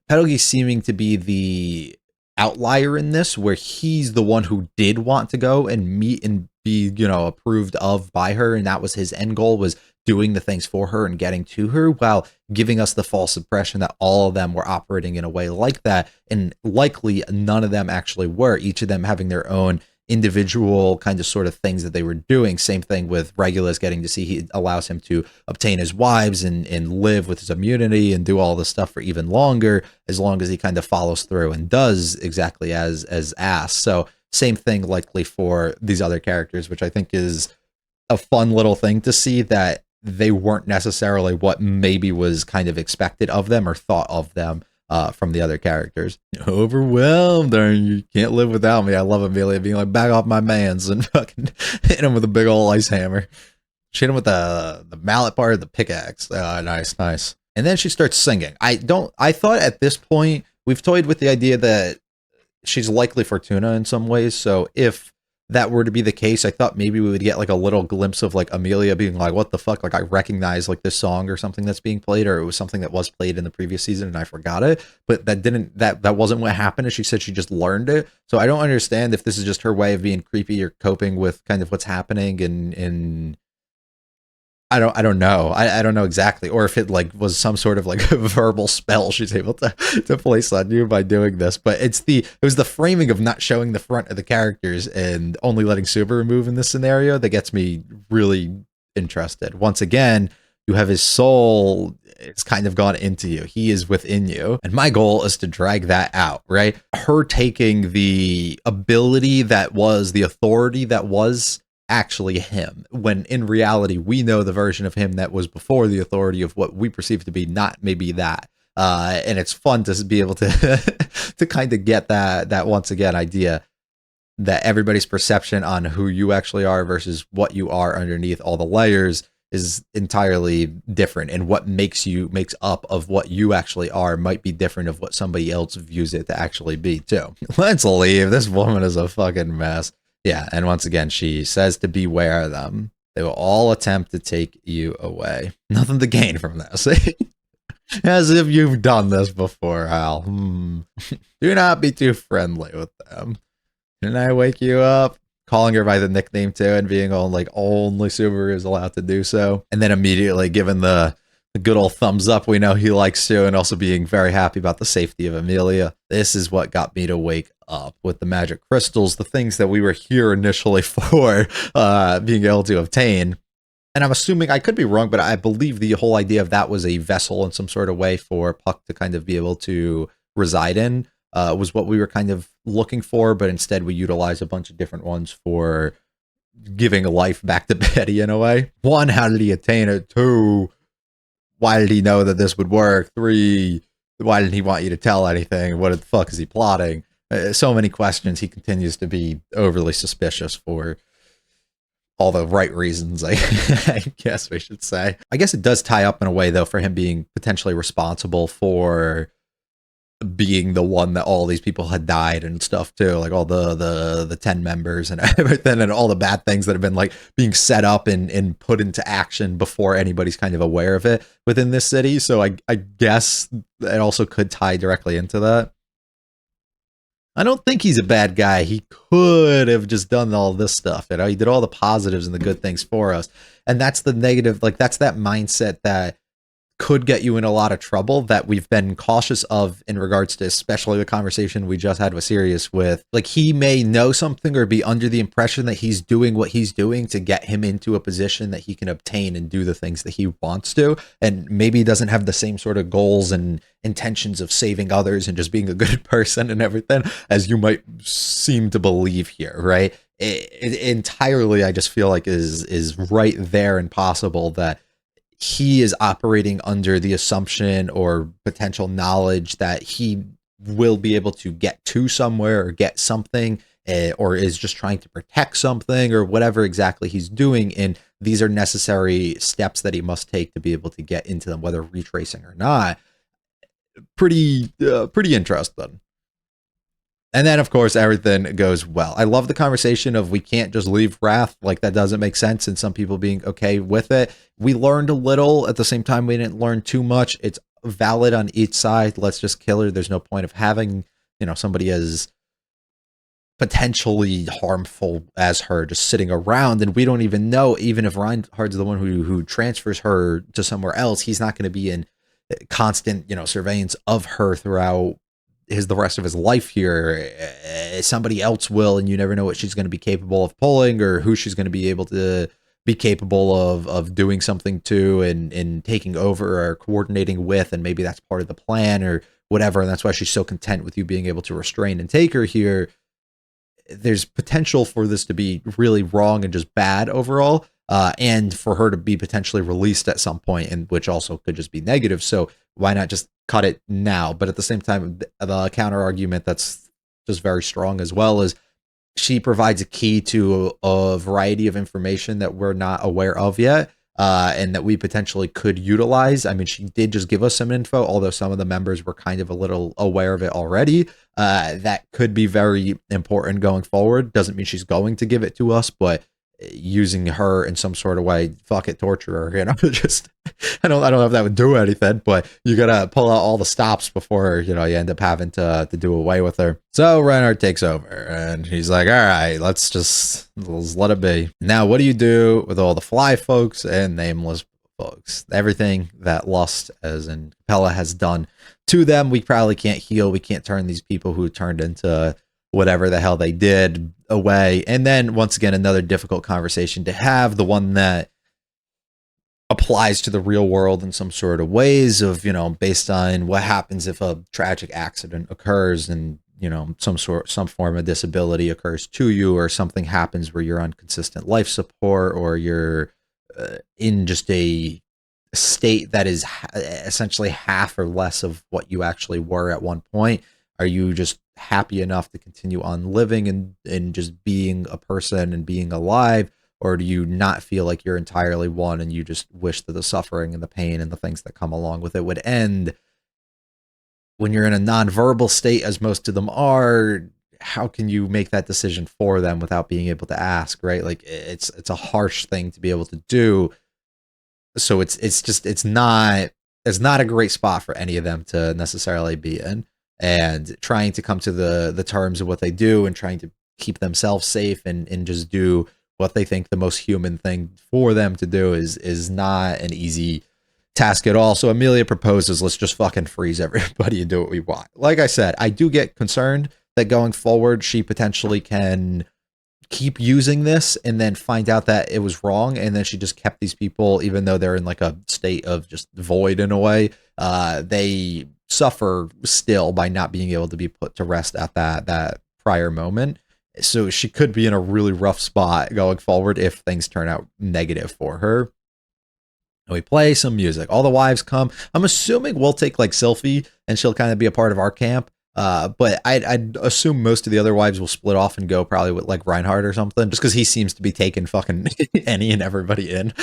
Pedalgi seeming to be the outlier in this, where he's the one who did want to go and meet and be, approved of by her, and that was his end goal, was doing the things for her and getting to her, while giving us the false impression that all of them were operating in a way like that, and likely none of them actually were, each of them having their own individual kind of sort of things that they were doing. Same thing with Regulus getting to see, he allows him to obtain his wives and live with his immunity and do all this stuff for even longer, as long as he kind of follows through and does exactly as asked. So same thing likely for these other characters, which I think is a fun little thing to see, that they weren't necessarily what maybe was kind of expected of them or thought of them from the other characters. Overwhelmed, or you can't live without me. I love Amelia being like, back off my mans, and fucking hit him with a big old ice hammer. She hit him with the mallet part of the pickaxe. Nice. And then she starts singing. I thought at this point, we've toyed with the idea that she's likely Fortuna in some ways. So if that were to be the case, I thought maybe we would get like a little glimpse of like Amelia being like, what the fuck? Like, I recognize like this song or something that's being played, or it was something that was played in the previous season and I forgot it. But that wasn't what happened. As she said, she just learned it. So I don't understand if this is just her way of being creepy or coping with kind of what's happening in I don't know. I don't know exactly, or if it like was some sort of like verbal spell she's able to place on you by doing this. But it was the framing of not showing the front of the characters and only letting Subaru move in this scenario that gets me really interested. Once again, you have his soul. It's kind of gone into you. He is within you. And my goal is to drag that out, right? Her taking the ability that was the authority that was actually him, when in reality we know the version of him that was before the authority of what we perceive to be not maybe that. And it's fun to be able to to kind of get that once again idea that everybody's perception on who you actually are versus what you are underneath all the layers is entirely different, and what makes up of what you actually are might be different of what somebody else views it to actually be too. Let's leave. This woman is a fucking mess. Yeah, and once again, she says to beware of them. They will all attempt to take you away. Nothing to gain from this. As if you've done this before, Hal. Do not be too friendly with them. Didn't I wake you up? Calling her by the nickname too, and being all like, only Subaru is allowed to do so. And then immediately given the good old thumbs up we know he likes to, and also being very happy about the safety of Amelia. This is what got me to wake up with the magic crystals, the things that we were here initially for being able to obtain. And I'm assuming, I could be wrong, but I believe the whole idea of that was a vessel in some sort of way for Puck to kind of be able to reside in, was what we were kind of looking for, but instead we utilize a bunch of different ones for giving life back to Betty in a way. 1, how did he attain it? 2, why did he know that this would work? 3, why didn't he want you to tell anything? What the fuck is he plotting? So many questions. He continues to be overly suspicious for all the right reasons, I guess we should say. I guess it does tie up in a way, though, for him being potentially responsible for being the one that all these people had died and stuff too, like all the 10 members and everything, and all the bad things that have been like being set up and put into action before anybody's kind of aware of it within this city. So I guess it also could tie directly into that. I don't think he's a bad guy. He could have just done all this stuff. You know, he did all the positives and the good things for us. And that's the negative, like that's that mindset that could get you in a lot of trouble that we've been cautious of in regards to, especially the conversation we just had with Sirius with, like, he may know something or be under the impression that he's doing what he's doing to get him into a position that he can obtain and do the things that he wants to. And maybe he doesn't have the same sort of goals and intentions of saving others and just being a good person and everything as you might seem to believe here, right? It entirely, I just feel like is right there and possible that he is operating under the assumption or potential knowledge that he will be able to get to somewhere or get something, or is just trying to protect something or whatever exactly he's doing. And these are necessary steps that he must take to be able to get into them, whether retracing or not. Pretty interesting. And then, of course, everything goes well. I love the conversation of we can't just leave Wrath. Like, that doesn't make sense, and some people being okay with it. We learned a little. At the same time, we didn't learn too much. It's valid on each side. Let's just kill her. There's no point of having, you know, somebody as potentially harmful as her just sitting around. And we don't even know, even if Reinhardt's the one who transfers her to somewhere else, he's not going to be in constant, you know, surveillance of her throughout the rest of his life here. Somebody else will, and you never know what she's going to be capable of pulling or who she's going to be able to be capable of doing something to and taking over or coordinating with, and maybe that's part of the plan or whatever, and that's why she's so content with you being able to restrain and take her here. There's potential for this to be really wrong and just bad overall, and for her to be potentially released at some point, and which also could just be negative. So why not just cut it now? But at the same time, the counter argument that's just very strong as well is she provides a key to a variety of information that we're not aware of yet, and that we potentially could utilize. I mean, she did just give us some info, although some of the members were kind of a little aware of it already. That could be very important going forward. Doesn't mean she's going to give it to us, but using her in some sort of way, fuck it, torture her, you know. Just I don't know if that would do anything, but you gotta pull out all the stops before, you know, you end up having to do away with her. So Reinhardt takes over and he's like, all right, let's let it be. Now what do you do with all the fly folks and nameless folks? Everything that Lust, as in Capella, has done to them, we probably can't heal. We can't turn these people who turned into whatever the hell they did away. And then once again, another difficult conversation to have, the one that applies to the real world in some sort of ways of, you know, based on what happens if a tragic accident occurs and, you know, some form of disability occurs to you, or something happens where you're on consistent life support, or you're in just a state that is essentially half or less of what you actually were at one point. Are you just happy enough to continue on living and just being a person and being alive? Or do you not feel like you're entirely one and you just wish that the suffering and the pain and the things that come along with it would end? When you're in a non-verbal state, as most of them are, how can you make that decision for them without being able to ask, right? Like, it's a harsh thing to be able to do. So it's not a great spot for any of them to necessarily be in. And trying to come to the terms of what they do and trying to keep themselves safe and just do what they think the most human thing for them to do is not an easy task at all. So Amelia proposes, let's just fucking freeze everybody and do what we want. Like I said, I do get concerned that going forward, she potentially can keep using this and then find out that it was wrong, and then she just kept these people even though they're in like a state of just void in a way. They suffer still by not being able to be put to rest at that prior moment. So she could be in a really rough spot going forward if things turn out negative for her. And we play some music. All the wives come. I'm assuming we'll take like Sylphie and she'll kind of be a part of our camp. But I'd assume most of the other wives will split off and go probably with like Reinhardt or something, just because he seems to be taking fucking any and everybody in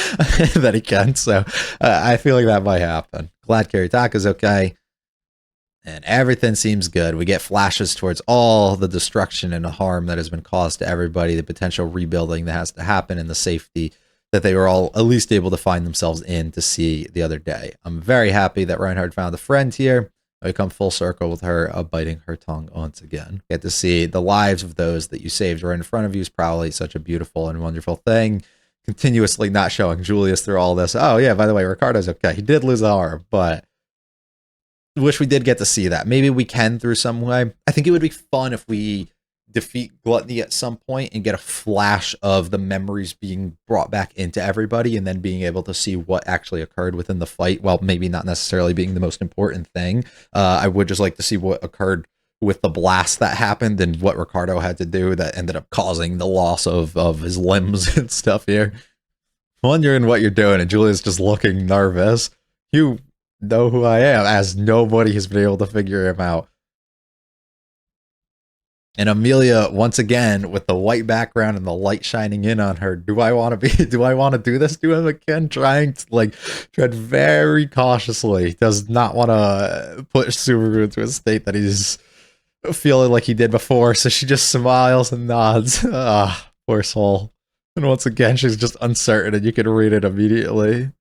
that he can. So I feel like that might happen. Glad Kiritaka's okay. And everything seems good. We get flashes towards all the destruction and the harm that has been caused to everybody, the potential rebuilding that has to happen, and the safety that they were all at least able to find themselves in to see the other day. I'm very happy that Reinhardt found a friend here. We come full circle with her biting her tongue once again. Get to see the lives of those that you saved right in front of you is probably such a beautiful and wonderful thing. Continuously not showing Julius through all this. Oh yeah, by the way, Ricardo's okay. He did lose an arm, but wish we did get to see that. Maybe we can through some way. I think it would be fun if we defeat Gluttony at some point and get a flash of the memories being brought back into everybody, and then being able to see what actually occurred within the fight. Well, maybe not necessarily being the most important thing. I would just like to see what occurred with the blast that happened and what Ricardo had to do that ended up causing the loss of his limbs and stuff here. Wondering what you're doing, and Julia's just looking nervous. You know who I am, as nobody has been able to figure him out. And Amelia, once again, with the white background and the light shining in on her. Do I want to do this to him again? Trying to like tread very cautiously. Does not want to put Subaru into a state that he's feeling like he did before. So she just smiles and nods. Ah, poor soul. And once again, she's just uncertain, and you can read it immediately.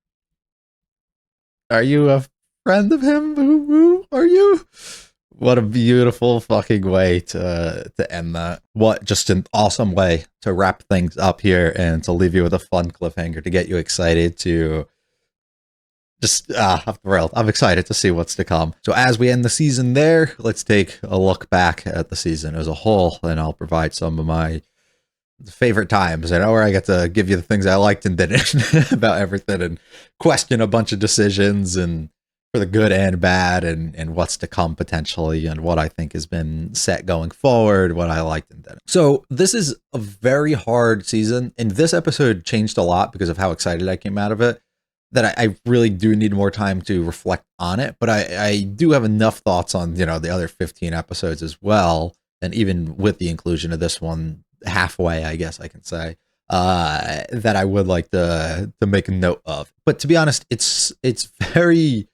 Are you a friend of him? Boo-boo? Are you? What a beautiful fucking way to end that. What just an awesome way to wrap things up here and to leave you with a fun cliffhanger to get you excited to just, I'm thrilled. I'm excited to see what's to come. So as we end the season there, let's take a look back at the season as a whole, and I'll provide some of my favorite times. I know where I get to give you the things I liked and didn't about everything, and question a bunch of decisions, and for the good and bad, and what's to come potentially, and what I think has been set going forward, what I liked and didn't. So this is a very hard season, and this episode changed a lot because of how excited I came out of it, that I really do need more time to reflect on it. But I do have enough thoughts on, the other 15 episodes as well, and even with the inclusion of this one halfway, I guess I can say, that I would like to make a note of. But to be honest, it's very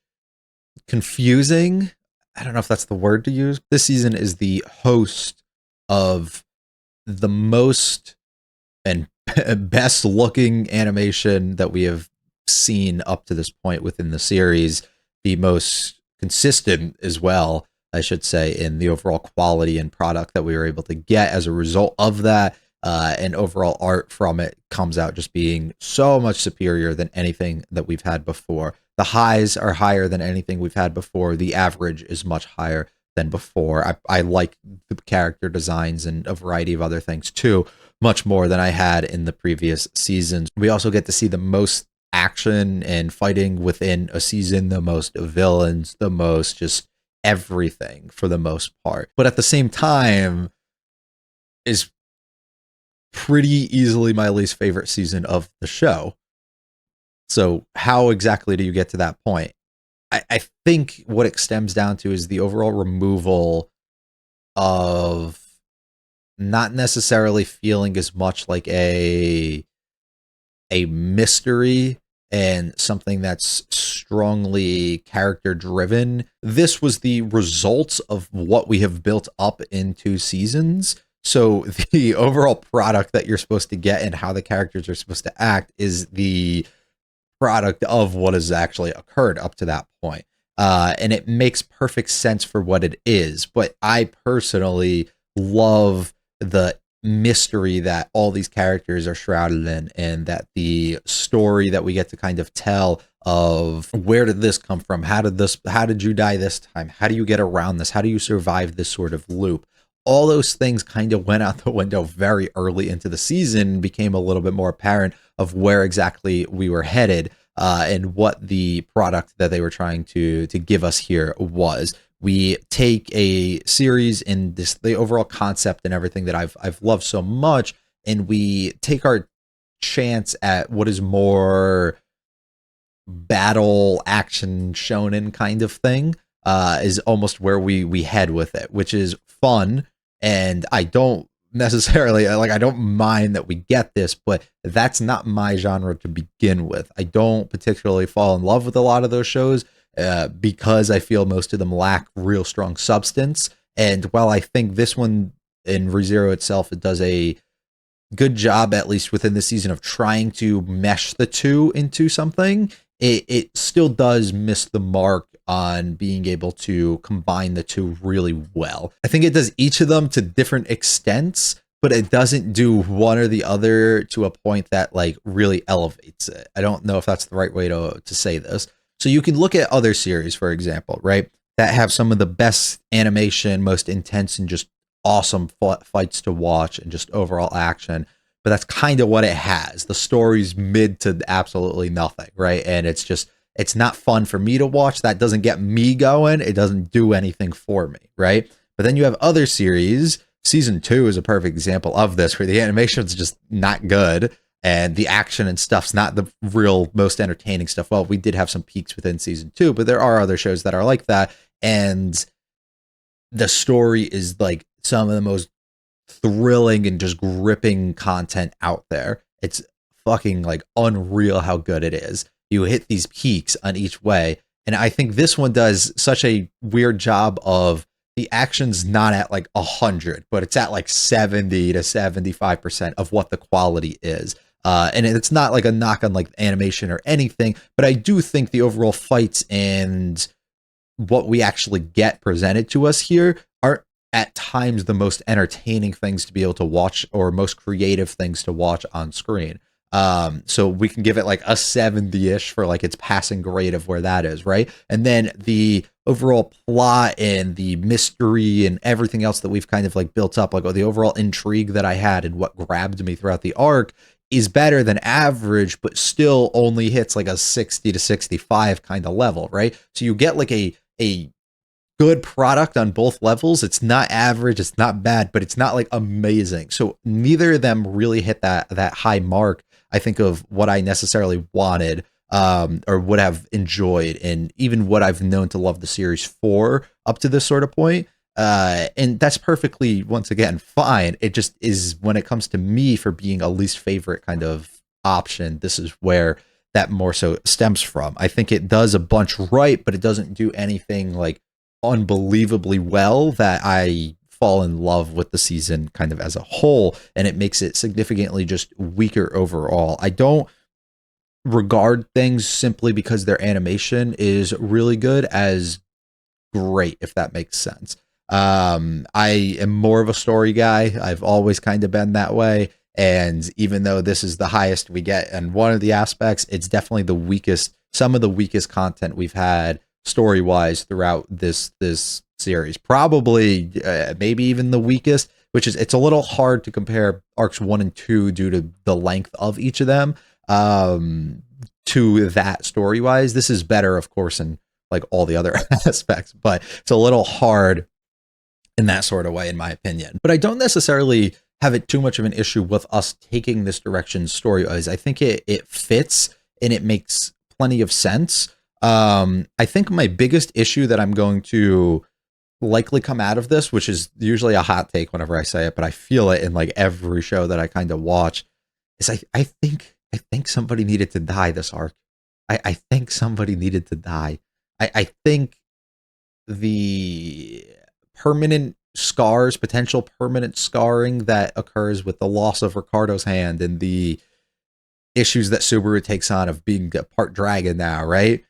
confusing. I don't know if that's the word to use. This season is the host of the most and best looking animation that we have seen up to this point within the series, the most consistent as well, I should say, in the overall quality and product that we were able to get as a result of that. And overall art from it comes out just being so much superior than anything that we've had before. The highs are higher than anything we've had before. The average is much higher than before. I like the character designs and a variety of other things too, much more than I had in the previous seasons. We also get to see the most action and fighting within a season, the most villains, the most just everything for the most part. But at the same time, is pretty easily my least favorite season of the show. So how exactly do you get to that point? I think what it stems down to is the overall removal of not necessarily feeling as much like a mystery and something that's strongly character driven. This was the results of what we have built up in 2 seasons. So the overall product that you're supposed to get and how the characters are supposed to act is the product of what has actually occurred up to that point. And it makes perfect sense for what it is. But I personally love the mystery that all these characters are shrouded in, and that the story that we get to kind of tell of where did this come from? How did you die this time? How do you get around this? How do you survive this sort of loop? all those things kind of went out the window very early into the season, became a little bit more apparent of where exactly we were headed, and what the product that they were trying to give us here was. We take a series in this, the overall concept and everything that I've loved so much, and we take our chance at what is more battle action shonen kind of thing, is almost where we head with it, which is fun. And I don't necessarily, like, I don't mind that we get this, but that's not my genre to begin with. I don't particularly fall in love with a lot of those shows, because I feel most of them lack real strong substance. And while I think this one in ReZero itself, it does a good job, at least within the season, of trying to mesh the two into something, it still does miss the mark on being able to combine the two really well. I think it does each of them to different extents, but it doesn't do one or the other to a point that like really elevates it. I don't know if that's the right way to say this. So you can look at other series, for example, right, that have some of the best animation, most intense and just awesome fights to watch and just overall action. But that's kind of what it has. The story's mid to absolutely nothing, right? And it's not fun for me to watch. That doesn't get me going. It doesn't do anything for me, right? But then you have other series. Season 2 is a perfect example of this, where the animation's just not good. And the action and stuff's not the real most entertaining stuff. Well, we did have some peaks within season 2, but there are other shows that are like that. And the story is like some of the most thrilling and just gripping content out there. It's fucking like unreal how good it is. You hit these peaks on each way. And I think this one does such a weird job of the action's not at like 100, but it's at like 70 to 75% of what the quality is. And it's not like a knock on like animation or anything, but I do think the overall fights and what we actually get presented to us here are at times the most entertaining things to be able to watch, or most creative things to watch on screen. So we can give it like a 70-ish for like its passing grade of where that is, right? And then the overall plot and the mystery and everything else that we've kind of like built up, like the overall intrigue that I had and what grabbed me throughout the arc, is better than average, but still only hits like a 60 to 65 kind of level, right? So you get like a good product on both levels. It's not average, it's not bad, but it's not like amazing. So neither of them really hit that high mark, I think, of what I necessarily wanted, or would have enjoyed, and even what I've known to love the series for up to this sort of point. And that's perfectly, once again, fine. It just is, when it comes to me for being a least favorite kind of option, this is where that more so stems from. I think it does a bunch right, but it doesn't do anything like unbelievably well that I fall in love with the season kind of as a whole, and it makes it significantly just weaker overall. I don't regard things simply because their animation is really good as great, if that makes sense. I am more of a story guy. I've always kind of been that way. And even though this is the highest we get in one of the aspects, it's definitely the weakest, some of the weakest content we've had story-wise throughout this series. Probably, maybe even the weakest, which is, it's a little hard to compare arcs 1 and 2 due to the length of each of them, to that story-wise. This is better, of course, in like all the other aspects, but it's a little hard in that sort of way, in my opinion. But I don't necessarily have it too much of an issue with us taking this direction story-wise. I think it fits and it makes plenty of sense. I think my biggest issue that I'm going to likely come out of this, which is usually a hot take whenever I say it, but I feel it in like every show that I kind of watch, is I think somebody needed to die this arc. I think somebody needed to die. I think the permanent scars, potential permanent scarring that occurs with the loss of Ricardo's hand and the issues that Subaru takes on of being a part dragon now, right?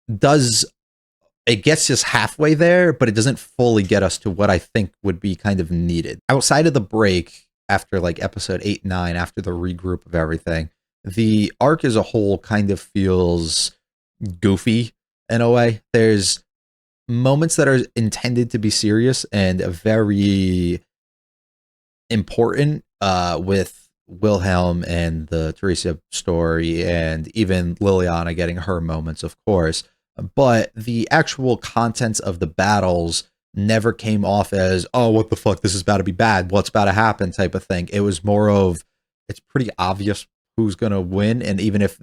It gets us halfway there, but it doesn't fully get us to what I think would be kind of needed. Outside of the break, after like episode 8, 9, after the regroup of everything, the arc as a whole kind of feels goofy in a way. There's moments that are intended to be serious and very important, with Wilhelm and the Teresa story, and even Liliana getting her moments, of course. But the actual contents of the battles never came off as, oh, what the fuck, this is about to be bad, what's about to happen type of thing. It was more of, it's pretty obvious who's going to win. And even if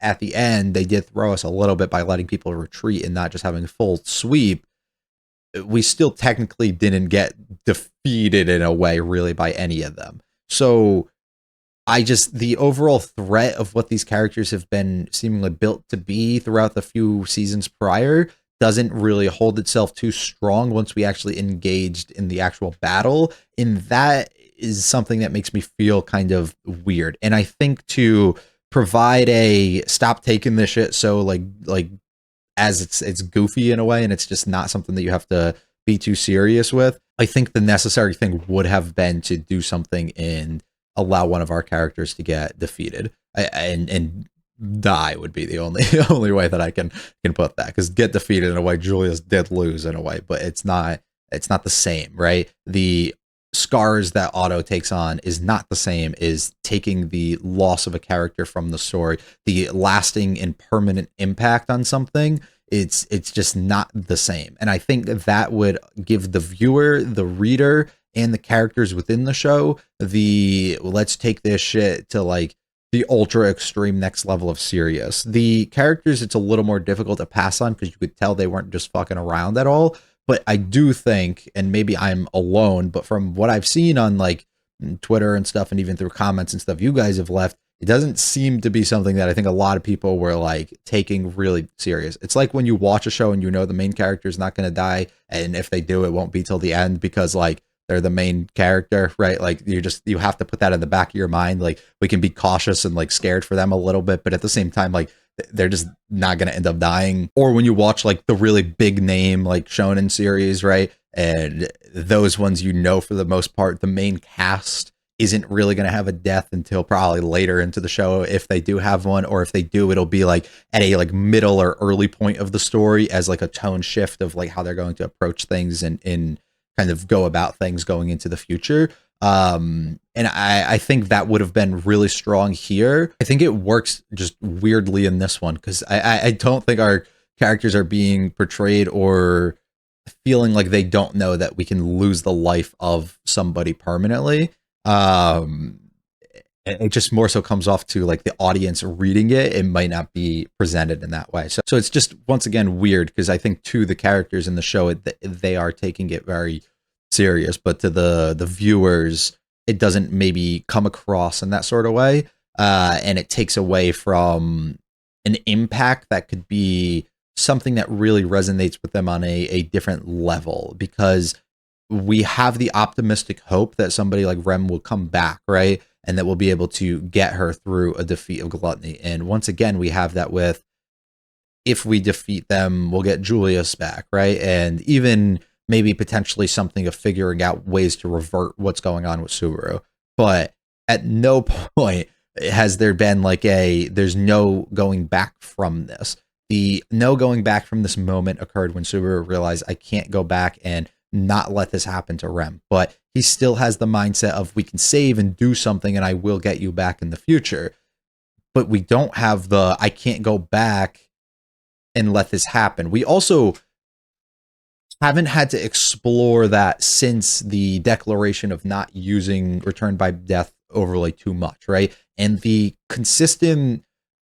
at the end they did throw us a little bit by letting people retreat and not just having a full sweep, we still technically didn't get defeated in a way really by any of them. So the overall threat of what these characters have been seemingly built to be throughout the few seasons prior doesn't really hold itself too strong once we actually engaged in the actual battle. And that is something that makes me feel kind of weird. And I think to provide a stop taking this shit so like as it's goofy in a way, and it's just not something that you have to be too serious with, I think the necessary thing would have been to do something and allow one of our characters to get defeated and die would be the only way that I can put that, because get defeated in a way, Julius did lose in a way, but it's not the same, right? The scars that Otto takes on is not the same as taking the loss of a character from the story, the lasting and permanent impact on something. It's just not the same. And I think that would give the viewer, the reader, and the characters within the show let's take this shit to like the ultra extreme next level of serious. The characters, it's a little more difficult to pass on because you could tell they weren't just fucking around at all. But I do think, and maybe I'm alone, but from what I've seen on like Twitter and stuff, and even through comments and stuff you guys have left, it doesn't seem to be something that I think a lot of people were like taking really serious. It's like when you watch a show and you know the main character is not going to die, and if they do, it won't be till the end because like they're the main character, right? Like you have to put that in the back of your mind. Like we can be cautious and like scared for them a little bit, but at the same time, like they're just not going to end up dying. Or when you watch like the really big name like shonen series, right? And those ones, you know, for the most part, the main cast isn't really going to have a death until probably later into the show, if they do have one, or if they do, it'll be like at a like middle or early point of the story as like a tone shift of like how they're going to approach things and kind of go about things going into the future. And I think that would have been really strong here. I think it works just weirdly in this one because I don't think our characters are being portrayed or feeling like they don't know that we can lose the life of somebody permanently. It just more so comes off to like the audience reading it. It might not be presented in that way. So it's just, once again, weird because I think to the characters in the show, they are taking it very serious, but to the viewers, it doesn't maybe come across in that sort of way. And it takes away from an impact that could be something that really resonates with them on a different level, because we have the optimistic hope that somebody like Rem will come back, right? And that we'll be able to get her through a defeat of Gluttony. And once again, we have that with, if we defeat them, we'll get Julius back, right? And even maybe potentially something of figuring out ways to revert what's going on with Subaru. But at no point has there been like there's no going back from this. The no going back from this moment occurred when Subaru realized, I can't go back and not let this happen to Rem. But he still has the mindset of, we can save and do something and I will get you back in the future. But we don't have the, I can't go back and let this happen. We also haven't had to explore that since the declaration of not using Return by Death overlay too much, right? And the consistent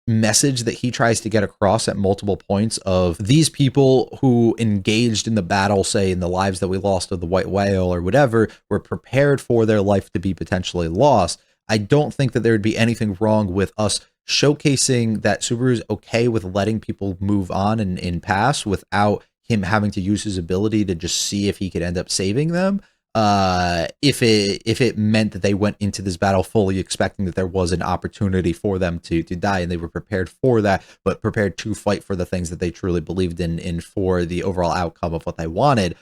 message that he tries to get across at multiple points of these people who engaged in the battle, say in the lives that we lost of the White Whale or whatever, were prepared for their life to be potentially lost. I don't think that there would be anything wrong with us showcasing that Subaru's okay with letting people move on and pass without him having to use his ability to just see if he could end up saving them. If it meant that they went into this battle fully expecting that there was an opportunity for them to die, and they were prepared for that, but prepared to fight for the things that they truly believed in for the overall outcome of what they wanted.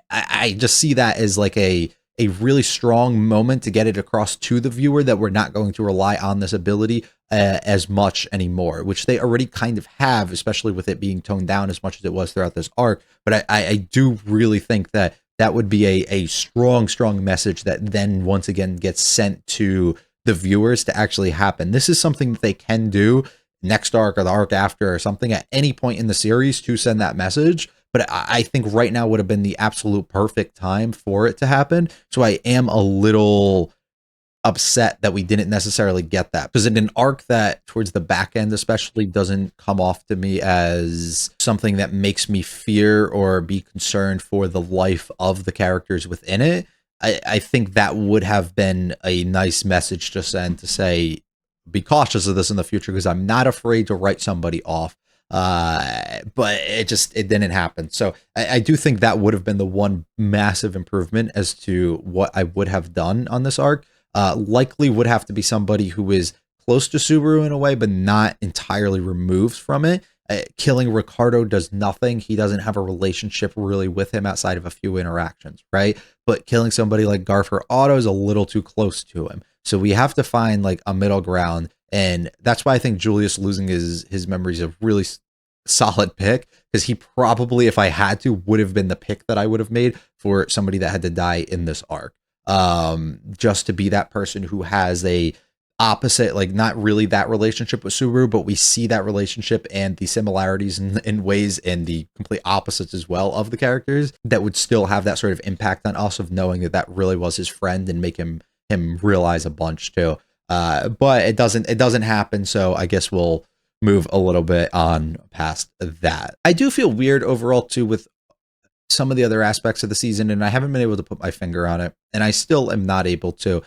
I just see that as like a a really strong moment to get it across to the viewer that we're not going to rely on this ability as much anymore, which they already kind of have, especially with it being toned down as much as it was throughout this arc. But I do really think that that would be a strong message that then once again gets sent to the viewers to actually happen. This is something that they can do next arc or the arc after or something at any point in the series to send that message. But I think right now would have been the absolute perfect time for it to happen. So I am a little upset that we didn't necessarily get that, because in an arc that towards the back end especially doesn't come off to me as something that makes me fear or be concerned for the life of the characters within it, I think that would have been a nice message to send, to say, be cautious of this in the future, because I'm not afraid to write somebody off. But it didn't happen. So I do think that would have been the one massive improvement as to what I would have done on this arc. Likely would have to be somebody who is close to Subaru in a way, but not entirely removed from it. Killing Ricardo does nothing. He doesn't have a relationship really with him outside of a few interactions, right? But killing somebody like Garf or Otto is a little too close to him. So we have to find like a middle ground. And that's why I think Julius losing his memory is a really solid pick, because he probably, if I had to, would have been the pick that I would have made for somebody that had to die in this arc. Just to be that person who has a opposite, like not really that relationship with Subaru, but we see that relationship and the similarities in ways and the complete opposites as well of the characters that would still have that sort of impact on us, of knowing that that really was his friend and make him realize a bunch too. But it doesn't happen. So I guess we'll move a little bit on past that. I do feel weird overall too with some of the other aspects of the season, and I haven't been able to put my finger on it, and I still am not able to.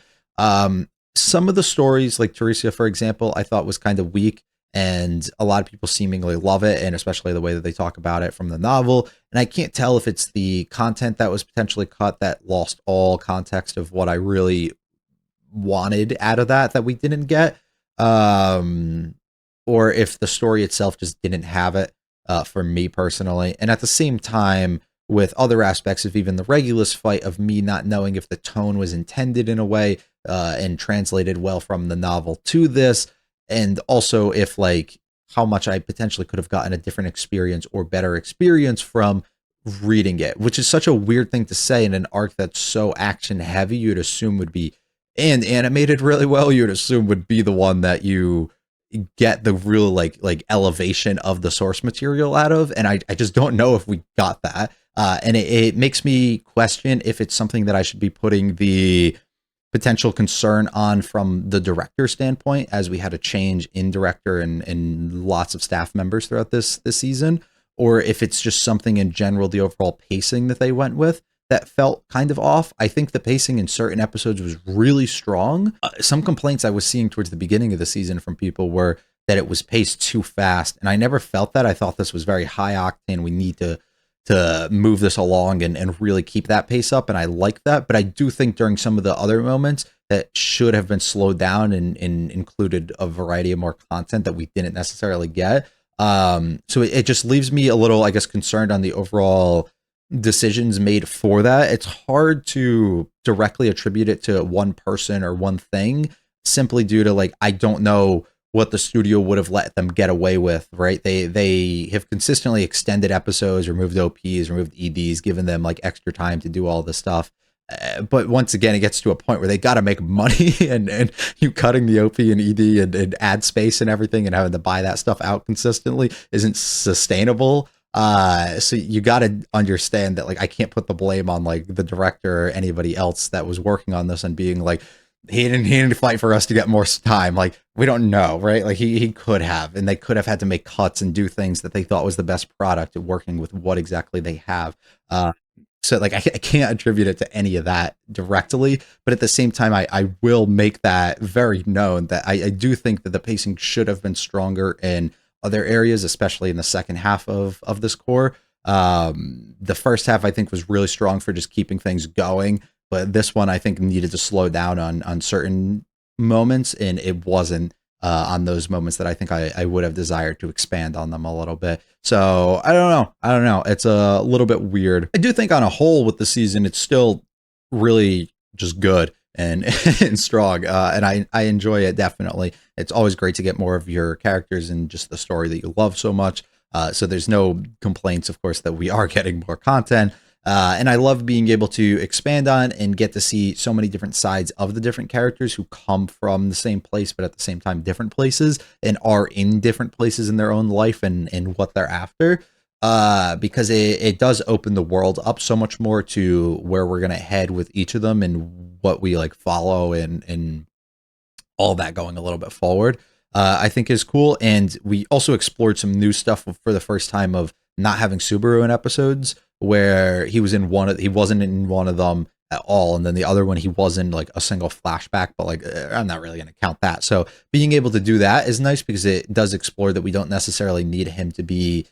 Some of the stories, like Teresia, for example, I thought was kind of weak, and a lot of people seemingly love it, and especially the way that they talk about it from the novel. And I can't tell if it's the content that was potentially cut that lost all context of what I really wanted out of that we didn't get, or if the story itself just didn't have it for me personally. And at the same time, with other aspects of even the Regulus fight, of me not knowing if the tone was intended in a way and translated well from the novel to this, and also if like how much I potentially could have gotten a different experience or better experience from reading it, which is such a weird thing to say in an arc that's so action heavy. You'd assume would be, and animated really well, you'd assume would be the one that you get the real like elevation of the source material out of. And I just don't know if we got that. And it makes me question if it's something that I should be putting the potential concern on from the director standpoint, as we had a change in director and lots of staff members throughout this season, or if it's just something in general, the overall pacing that they went with that felt kind of off. I think the pacing in certain episodes was really strong. Some complaints I was seeing towards the beginning of the season from people were that it was paced too fast, and I never felt that. I thought this was very high octane. We need to move this along and really keep that pace up, and I like that. But I do think during some of the other moments that should have been slowed down and included a variety of more content that we didn't necessarily get. So it just leaves me a little, I guess, concerned on the overall decisions made for that. It's hard to directly attribute it to one person or one thing, simply due to like, I don't know what the studio would have let them get away with, right? They have consistently extended episodes, removed OPs, removed EDs, given them like extra time to do all this stuff. But once again, it gets to a point where they got to make money, and you cutting the OP and ED and ad space and everything and having to buy that stuff out consistently isn't sustainable. So you got to understand that like I can't put the blame on like the director or anybody else that was working on this and being like, he didn't fight for us to get more time. Like, we don't know, right? Like he could have, and they could have had to make cuts and do things that they thought was the best product at working with what exactly they have. So like I can't attribute it to any of that directly, but at the same time, I will make that very known that I do think that the pacing should have been stronger in other areas, especially in the second half of this core. The first half I think was really strong for just keeping things going, but this one I think needed to slow down on certain moments, and it wasn't on those moments that I think I would have desired to expand on them a little bit. So I don't know. It's a little bit weird. I do think on a whole with the season, it's still really just good and and strong. And I enjoy it definitely. It's always great to get more of your characters and just the story that you love so much. So there's no complaints, of course, that we are getting more content. And I love being able to expand on and get to see so many different sides of the different characters who come from the same place, but at the same time, different places and are in different places in their own life and what they're after. Because it does open the world up so much more to where we're going to head with each of them and what we like follow and all that going a little bit forward. I think is cool. And we also explored some new stuff for the first time of not having Subaru in episodes, where he wasn't in one of them at all, and then the other one he was in like a single flashback, but like I'm not really going to count that. So being able to do that is nice because it does explore that we don't necessarily need him to be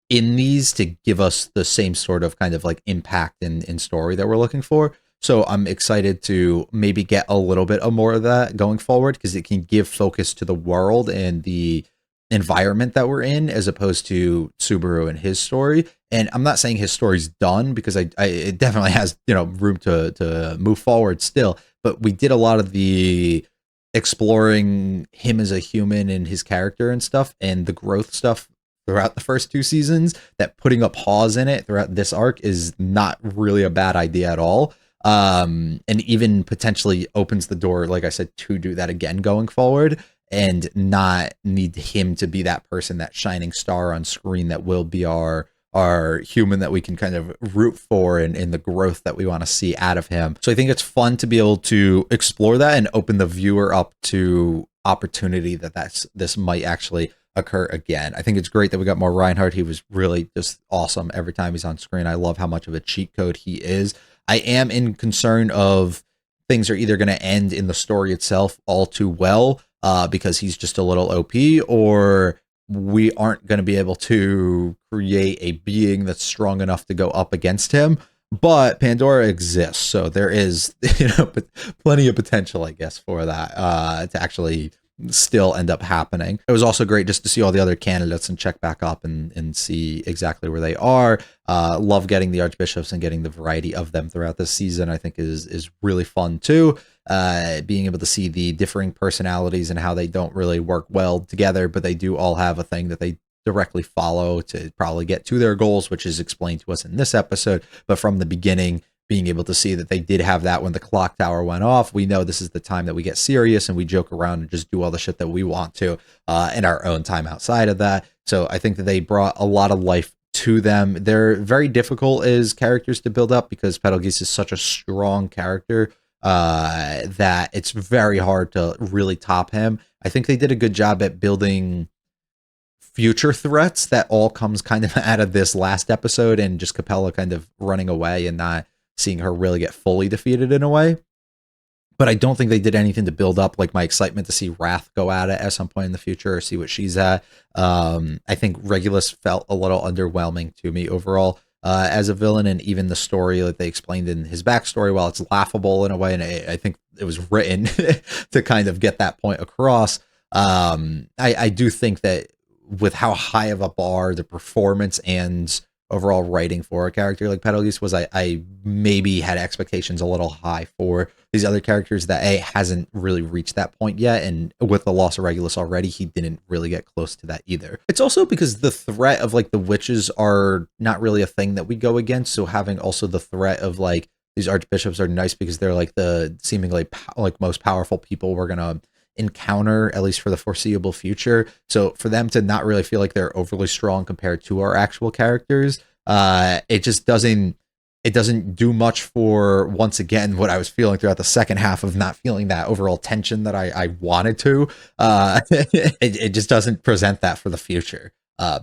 in these to give us the same sort of kind of like impact in story that we're looking for. So I'm excited to maybe get a little bit of more of that going forward, because it can give focus to the world and the environment that we're in, as opposed to Subaru and his story. And I'm not saying his story's done, because it definitely has, room to move forward still. But we did a lot of the exploring him as a human and his character and stuff, and the growth stuff throughout the first 2 seasons, that putting a pause in it throughout this arc is not really a bad idea at all. And even potentially opens the door, like I said, to do that again going forward, and not need him to be that person, that shining star on screen that will be our human that we can kind of root for and the growth that we want to see out of him. So I think it's fun to be able to explore that and open the viewer up to opportunity this might actually occur again. I think it's great that we got more Reinhardt. He was really just awesome every time he's on screen. I love how much of a cheat code he is. I am in concern of things are either going to end in the story itself all too well, because he's just a little OP, or we aren't going to be able to create a being that's strong enough to go up against him. But Pandora exists, so there is plenty of potential, I guess, for that to actually still end up happening. It was also great just to see all the other candidates and check back up and see exactly where they are. Love getting the archbishops and getting the variety of them throughout this season. I think is really fun too. Being able to see the differing personalities and how they don't really work well together, but they do all have a thing that they directly follow to probably get to their goals, which is explained to us in this episode. But from the beginning, being able to see that they did have that when the clock tower went off, we know this is the time that we get serious and we joke around and just do all the shit that we want to in our own time outside of that. So I think that they brought a lot of life to them. They're very difficult as characters to build up, because Betelgeuse is such a strong character that it's very hard to really top him. I think they did a good job at building future threats that all comes kind of out of this last episode, and just Capella kind of running away and not seeing her really get fully defeated in a way. But I don't think they did anything to build up like my excitement to see Wrath go at it at some point in the future or see what she's at. I think Regulus felt a little underwhelming to me overall as a villain, and even the story that they explained in his backstory, while it's laughable in a way, and I think it was written to kind of get that point across. I do think that with how high of a bar the performance and overall writing for a character like Betelgeuse was, I maybe had expectations a little high for these other characters that hasn't really reached that point yet, and with the loss of Regulus already, he didn't really get close to that either. It's also because the threat of like the witches are not really a thing that we go against, so having also the threat of like these archbishops are nice because they're like the seemingly most powerful people we're gonna encounter, at least for the foreseeable future. So for them to not really feel like they're overly strong compared to our actual characters, it just doesn't do much for, once again, what I was feeling throughout the second half of not feeling that overall tension that I wanted to. It just doesn't present that for the future,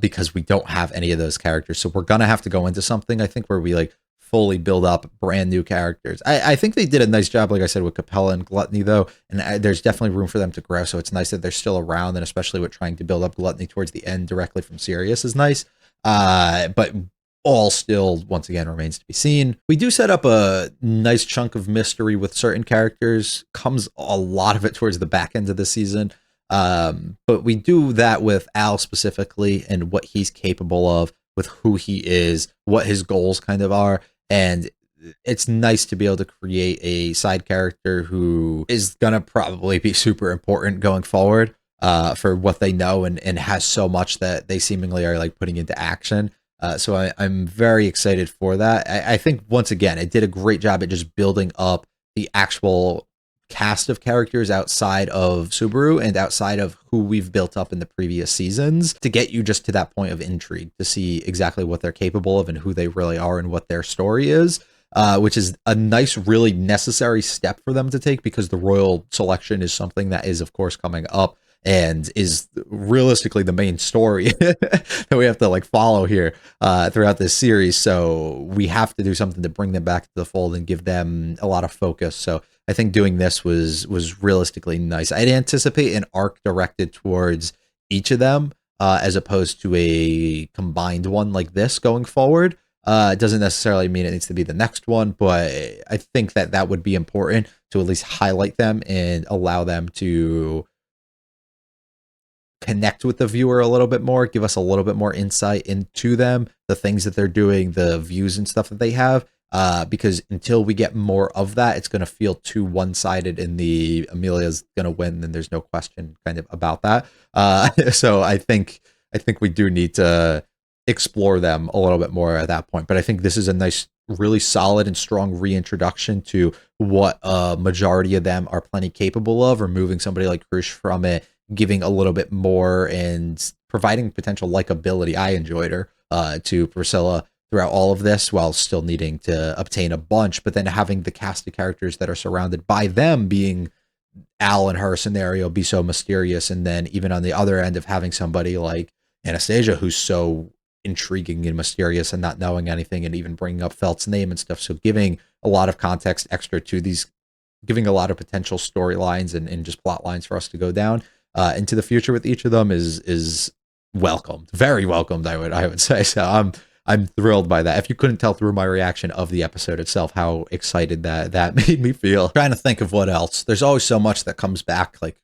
because we don't have any of those characters. So we're gonna have to go into something, I think, where we like fully build up brand new characters. I think they did a nice job, like I said, with Capella and Gluttony though, and there's definitely room for them to grow, so it's nice that they're still around, and especially with trying to build up Gluttony towards the end directly from Sirius is nice. But all still, once again, remains to be seen. We do set up a nice chunk of mystery with certain characters, comes a lot of it towards the back end of the season, but we do that with Al specifically and what he's capable of, with who he is, what his goals kind of are. And it's nice to be able to create a side character who is gonna probably be super important going forward for what they know, and has so much that they seemingly are like putting into action. So I'm very excited for that. I think once again, it did a great job at just building up the actual cast of characters outside of Subaru and outside of who we've built up in the previous seasons to get you just to that point of intrigue to see exactly what they're capable of and who they really are and what their story is. Which is a nice, really necessary step for them to take, because the royal selection is something that is, of course, coming up and is realistically the main story that we have to like follow here throughout this series. So we have to do something to bring them back to the fold and give them a lot of focus. So I think doing this was realistically nice. I'd anticipate an arc directed towards each of them as opposed to a combined one like this going forward. It doesn't necessarily mean it needs to be the next one, but I think that that would be important to at least highlight them and allow them to connect with the viewer a little bit more, give us a little bit more insight into them, the things that they're doing, the views and stuff that they have. Because until we get more of that, it's going to feel too one-sided in the Amelia's going to win, and there's no question kind of about that. So I think we do need to explore them a little bit more at that point. But I think this is a nice, really solid and strong reintroduction to what a majority of them are plenty capable of, removing somebody like Krush from it, giving a little bit more and providing potential likability. I enjoyed her to Priscilla throughout all of this, while still needing to obtain a bunch, but then having the cast of characters that are surrounded by them, being Al and her scenario, be so mysterious. And then even on the other end of having somebody like Anastasia, who's so intriguing and mysterious and not knowing anything, and even bringing up Felt's name and stuff. So giving a lot of context extra to these, giving a lot of potential storylines and just plot lines for us to go down into the future with each of them is welcomed, very welcomed, I would say. So I'm thrilled by that. If you couldn't tell through my reaction of the episode itself how excited that made me feel. Trying to think of what else. There's always so much that comes back like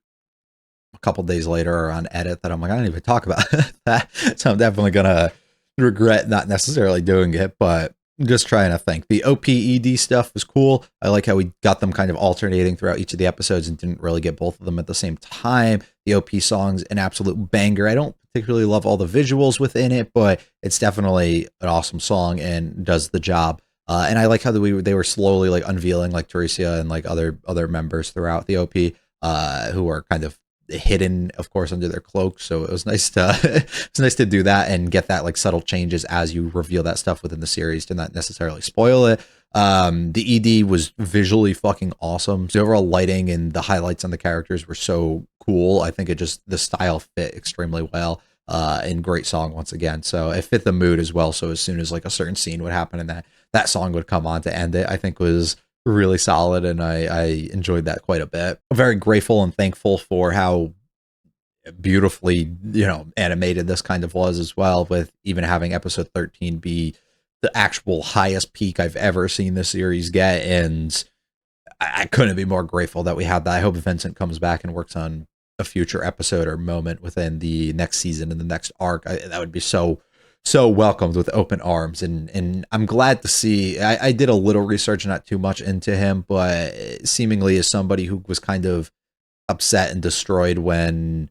a couple days later or on edit that I'm like, I don't even talk about that. So I'm definitely gonna regret not necessarily doing it, but I'm just trying to think. The OPED stuff was cool. I like how we got them kind of alternating throughout each of the episodes and didn't really get both of them at the same time. The OP song's an absolute banger. I don't particularly love all the visuals within it, but it's definitely an awesome song and does the job. And I like how they were slowly like unveiling like Teresia and like other members throughout the OP who are kind of hidden, of course, under their cloak. So it was nice to do that and get that like subtle changes as you reveal that stuff within the series to not necessarily spoil it. The ED was visually fucking awesome. The overall lighting and the highlights on the characters were so cool. I think the style fit extremely well. And great song once again. So it fit the mood as well. So as soon as like a certain scene would happen and that song would come on to end it, I think was really solid, and I enjoyed that quite a bit. I'm very grateful and thankful for how beautifully, animated this kind of was as well, with even having episode 13 be the actual highest peak I've ever seen the series get, and I couldn't be more grateful that we had that. I hope Vincent comes back and works on a future episode or moment within the next season and the next arc. That would be so welcomed with open arms, and I'm glad to see. I did a little research, not too much into him, but seemingly as somebody who was kind of upset and destroyed when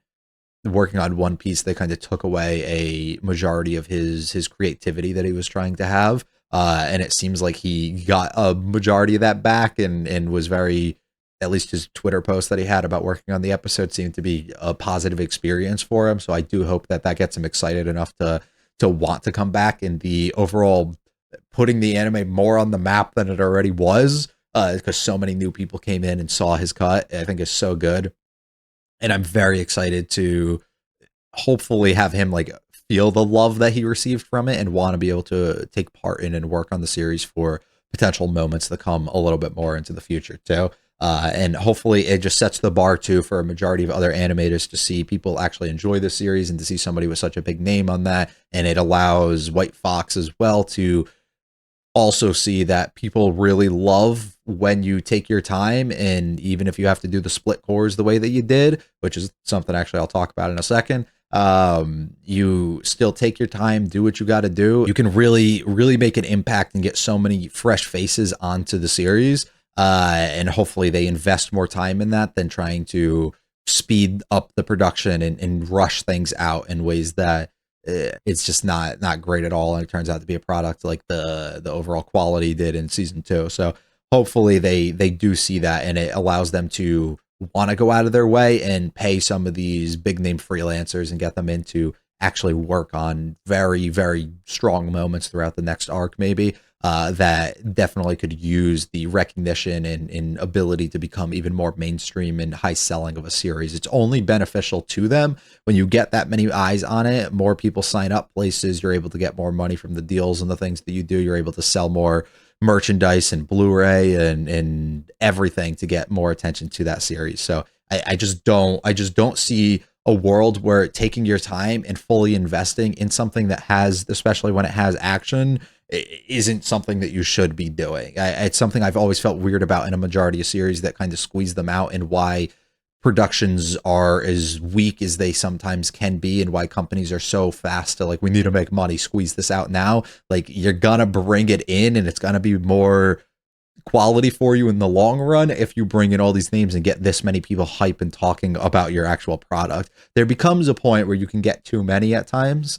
working on One Piece, they kind of took away a majority of his creativity that he was trying to have, and it seems like he got a majority of that back, and was very, at least his Twitter post that he had about working on the episode seemed to be a positive experience for him. So I do hope that gets him excited enough to want to come back, and the overall putting the anime more on the map than it already was, because so many new people came in and saw his cut. I think is so good. And I'm very excited to hopefully have him like feel the love that he received from it and want to be able to take part in and work on the series for potential moments that come a little bit more into the future too. And hopefully it just sets the bar too for a majority of other animators to see people actually enjoy the series and to see somebody with such a big name on that. And it allows White Fox as well to also see that people really love when you take your time, and even if you have to do the split cores the way that you did, which is something actually I'll talk about in a second, You still take your time, do what you got to do. You can really, really make an impact and get so many fresh faces onto the series. And hopefully they invest more time in that than trying to speed up the production and rush things out in ways that it's just not great at all. And it turns out to be a product like the overall quality did in season 2. So hopefully they do see that, and it allows them to want to go out of their way and pay some of these big name freelancers and get them in to actually work on very, very strong moments throughout the next arc, maybe, that definitely could use the recognition and ability to become even more mainstream and high selling of a series. It's only beneficial to them when you get that many eyes on it. More people sign up places, you're able to get more money from the deals and the things that you do. You're able to sell more merchandise and Blu-ray and everything to get more attention to that series. So I just don't see a world where taking your time and fully investing in something that has, especially when it has action, isn't something that you should be doing. It's something I've always felt weird about in a majority of series that kind of squeeze them out, and why productions are as weak as they sometimes can be, and why companies are so fast to like, we need to make money, squeeze this out now. Like, you're gonna bring it in and it's gonna be more quality for you in the long run if you bring in all these names and get this many people hype and talking about your actual product. There becomes a point where you can get too many at times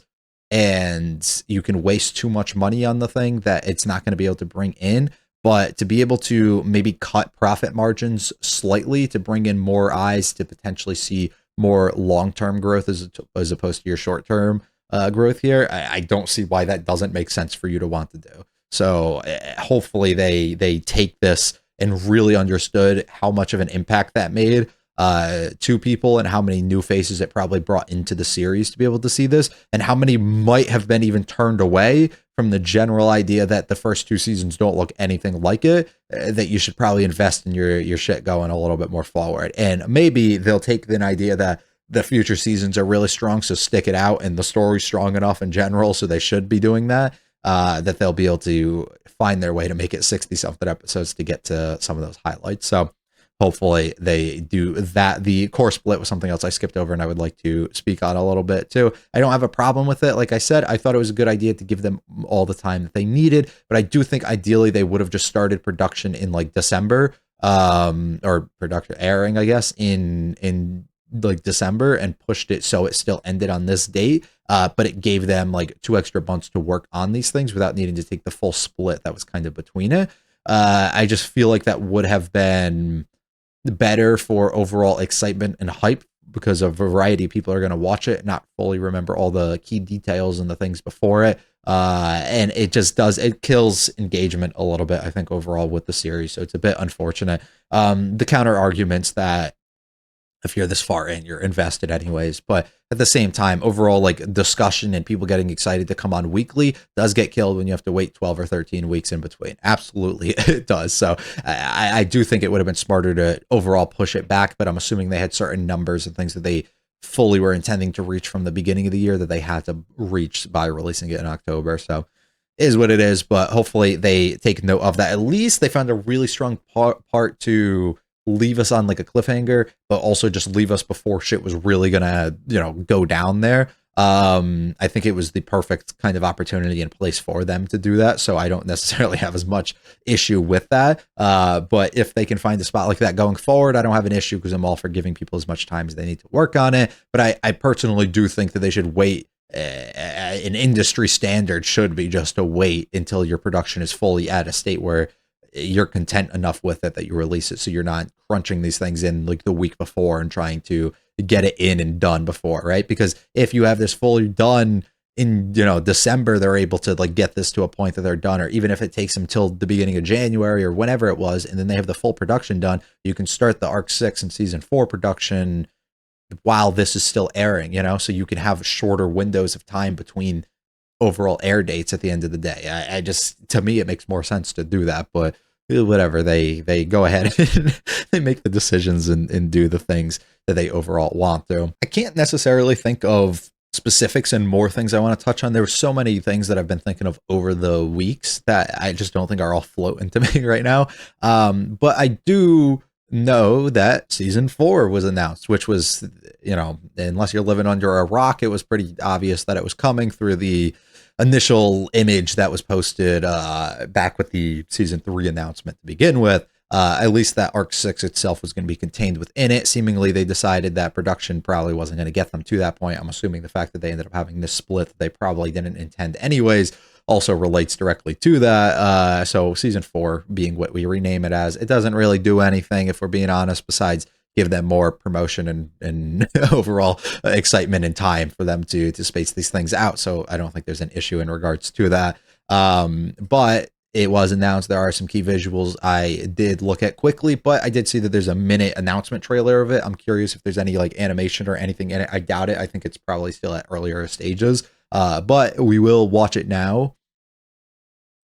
and you can waste too much money on the thing that it's not going to be able to bring in. But to be able to maybe cut profit margins slightly to bring in more eyes to potentially see more long-term growth as opposed to your short-term growth here, I don't see why that doesn't make sense for you to want to do. So hopefully they take this and really understood how much of an impact that made to people, and how many new faces it probably brought into the series to be able to see this, and how many might have been even turned away from the general idea that the first 2 seasons don't look anything like it, that you should probably invest in your shit going a little bit more forward. And maybe they'll take the idea that the future seasons are really strong, so stick it out, and the story's strong enough in general, so they should be doing that, that they'll be able to find their way to make it 60 something episodes to get to some of those highlights. So hopefully they do that. The core split was something else I skipped over and I would like to speak on a little bit too. I don't have a problem with it. Like I said, I thought it was a good idea to give them all the time that they needed, but I do think ideally they would have just started production in like December, or production airing, I guess, in like December, and pushed it so it still ended on this date. But it gave them like 2 extra months to work on these things without needing to take the full split that was kind of between it. I just feel like that would have been better for overall excitement and hype, because a variety of people are going to watch it, not fully remember all the key details and the things before it. And it kills engagement a little bit, I think, overall with the series. So it's a bit unfortunate. The counter arguments that if you're this far in, you're invested anyways. But at the same time, overall, like, discussion and people getting excited to come on weekly does get killed when you have to wait 12 or 13 weeks in between. Absolutely, it does. So I do think it would have been smarter to overall push it back, but I'm assuming they had certain numbers and things that they fully were intending to reach from the beginning of the year that they had to reach by releasing it in October. So it is what it is, but hopefully they take note of that. At least they found a really strong part to leave us on like a cliffhanger, but also just leave us before shit was really gonna, go down there. I think it was the perfect kind of opportunity and place for them to do that. So I don't necessarily have as much issue with that. But if they can find a spot like that going forward, I don't have an issue, because I'm all for giving people as much time as they need to work on it. But I personally do think that they should wait. An industry standard should be just to wait until your production is fully at a state where you're content enough with it that you release it, so you're not crunching these things in like the week before and trying to get it in and done before, right? Because if you have this fully done in December, they're able to like get this to a point that they're done, or even if it takes them till the beginning of January or whenever it was, and then they have the full production done, you can start the Arc 6 and Season 4 production while this is still airing, so you can have shorter windows of time between overall air dates at the end of the day. I just, to me, it makes more sense to do that, but whatever, they go ahead and they make the decisions and do the things that they overall want to. I can't necessarily think of specifics and more things I want to touch on. There were so many things that I've been thinking of over the weeks that I just don't think are all floating to me right now. But I do know that Season 4 was announced, which was you know, unless you're living under a rock, it was pretty obvious that it was coming through the initial image that was posted back with the season 3 announcement to begin with. At least that Arc 6 itself was going to be contained within it. Seemingly, they decided that production probably wasn't going to get them to that point. I'm assuming the fact that they ended up having this split that they probably didn't intend anyways also relates directly to that. So season 4 being what we rename it as, it doesn't really do anything, if we're being honest, besides give them more promotion and overall excitement and time for them to space these things out. So I don't think there's an issue in regards to that. But it was announced. There are some key visuals I did look at quickly, but I did see that there's a minute announcement trailer of it. I'm curious if there's any like animation or anything in it. I doubt it. I think it's probably still at earlier stages. But we will watch it now.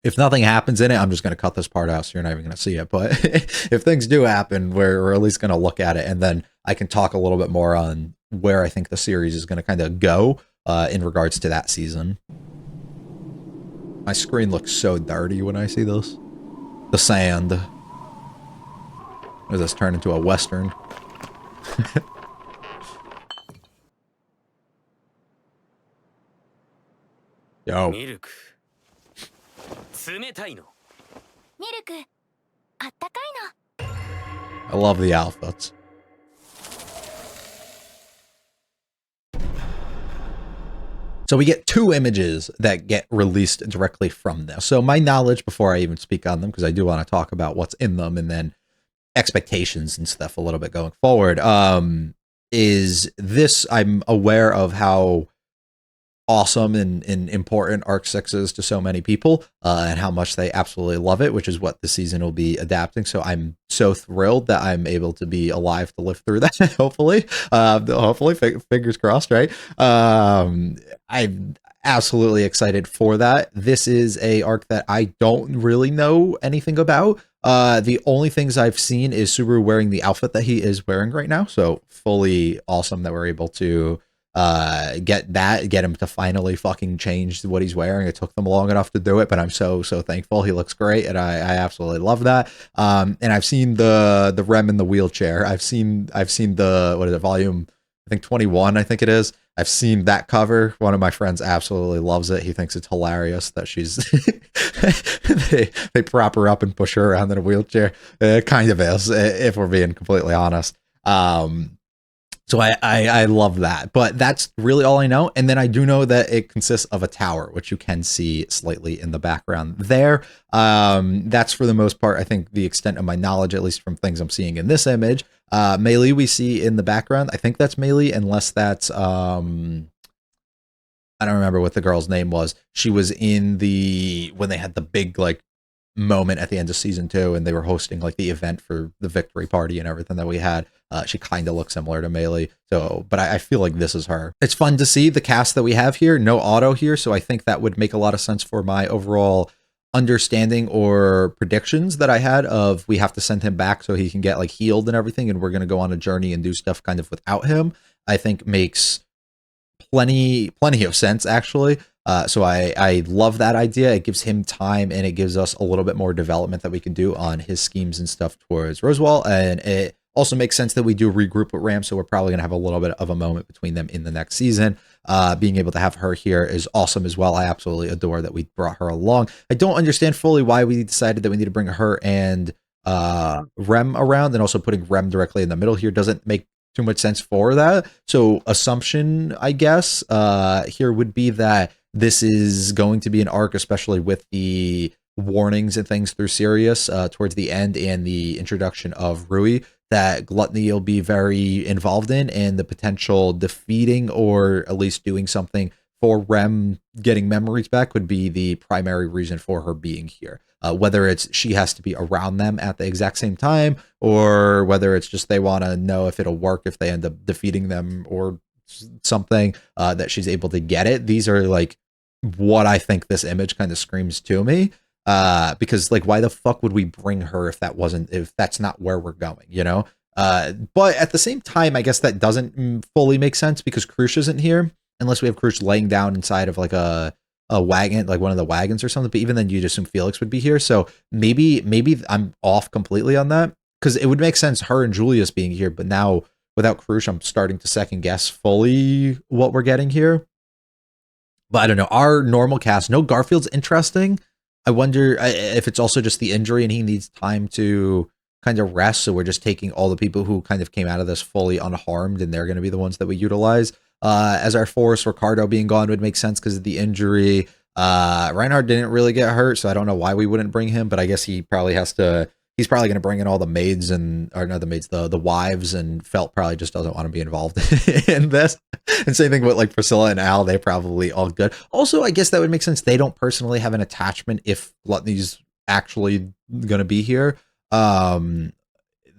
If nothing happens in it, I'm just going to cut this part out so you're not even going to see it. But if things do happen, we're at least going to look at it, and then I can talk a little bit more on where I think the series is going to kind of go in regards to that season. My screen looks so dirty when I see this. The sand. Does this turn into a Western? Yo. Milk. あったかいの。 I love the outfits. So we get 2 images that get released directly from this. So my knowledge, before I even speak on them, because I do want to talk about what's in them and then expectations and stuff a little bit going forward, is this, I'm aware of how awesome and important Arc 6 is to so many people, and how much they absolutely love it, which is what the season will be adapting. So I'm so thrilled that I'm able to be alive to live through that. hopefully fingers crossed, right? I'm absolutely excited for that. This is a arc that I don't really know anything about. The only things I've seen is Subaru wearing the outfit that he is wearing right now. So fully awesome that we're able to get him to finally fucking change what he's wearing. It took them long enough to do it, but I'm so thankful. He looks great, and I absolutely love that. And I've seen the Rem in the wheelchair. I've seen the, what is it, volume, I think 21, I think it is. I've seen that cover. One of my friends absolutely loves it. He thinks it's hilarious that she's they prop her up and push her around in a wheelchair. It kind of is, if we're being completely honest. So I love that, but that's really all I know. And then I do know that it consists of a tower, which you can see slightly in the background there. That's for the most part, I think, the extent of my knowledge, at least from things I'm seeing in this image. Meili we see in the background. I think that's Meili, unless that's, I don't remember what the girl's name was. She was in when they had the big, like, moment at the end of season 2 and they were hosting like the event for the victory party and everything that we had. She kind of looks similar to Meili, so but I feel like this is her. It's fun to see the cast that we have here. No auto here, so I think that would make a lot of sense for my overall understanding or predictions that I had of we have to send him back so he can get like healed and everything, and we're going to go on a journey and do stuff kind of without him. I think makes plenty of sense, actually. So I love that idea. It gives him time, and it gives us a little bit more development that we can do on his schemes and stuff towards Roswaal. And it also makes sense that we do regroup with Ram, so we're probably going to have a little bit of a moment between them in the next season. Being able to have her here is awesome as well. I absolutely adore that we brought her along. I don't understand fully why we decided that we need to bring her and Rem around, and also putting Rem directly in the middle here doesn't make too much sense for that. So assumption, I guess, here would be that this is going to be an arc, especially with the warnings and things through Sirius towards the end and the introduction of Rui, that Gluttony will be very involved in, and the potential defeating or at least doing something for Rem getting memories back would be the primary reason for her being here. Whether it's she has to be around them at the exact same time, or whether it's just they want to know if it'll work if they end up defeating them or something, that she's able to get it. These are like what I think this image kind of screams to me, because like, why the fuck would we bring her if that's not where we're going, you know? But at the same time, I guess that doesn't fully make sense, because Krush isn't here unless we have Krush laying down inside of like a wagon, like one of the wagons or something. But even then, you'd assume Felix would be here. So maybe I'm off completely on that, because it would make sense her and Julius being here, but now without Krush, I'm starting to second guess fully what we're getting here. But I don't know. Our normal cast, no, Garfield's interesting. I wonder if it's also just the injury and he needs time to kind of rest. So we're just taking all the people who kind of came out of this fully unharmed, and they're going to be the ones that we utilize as our force. Ricardo being gone would make sense because of the injury. Reinhard didn't really get hurt, so I don't know why we wouldn't bring him, but I guess he probably has to. He's probably going to bring in all the maids the wives, and Felt probably just doesn't want to be involved in this. And same thing with like Priscilla and Al, they probably all good. Also, I guess that would make sense. They don't personally have an attachment if Gluttony's actually going to be here.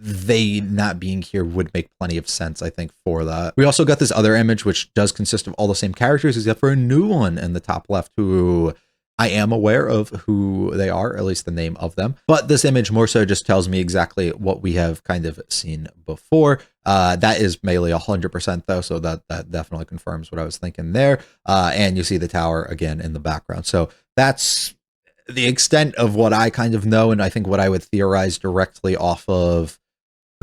They not being here would make plenty of sense, I think, for that. We also got this other image, which does consist of all the same characters, except for a new one in the top left who I am aware of who they are, at least the name of them. But this image more so just tells me exactly what we have kind of seen before. That is Melee 100% though, so that definitely confirms what I was thinking there. And you see the tower again in the background. So that's the extent of what I kind of know, and I think what I would theorize directly off of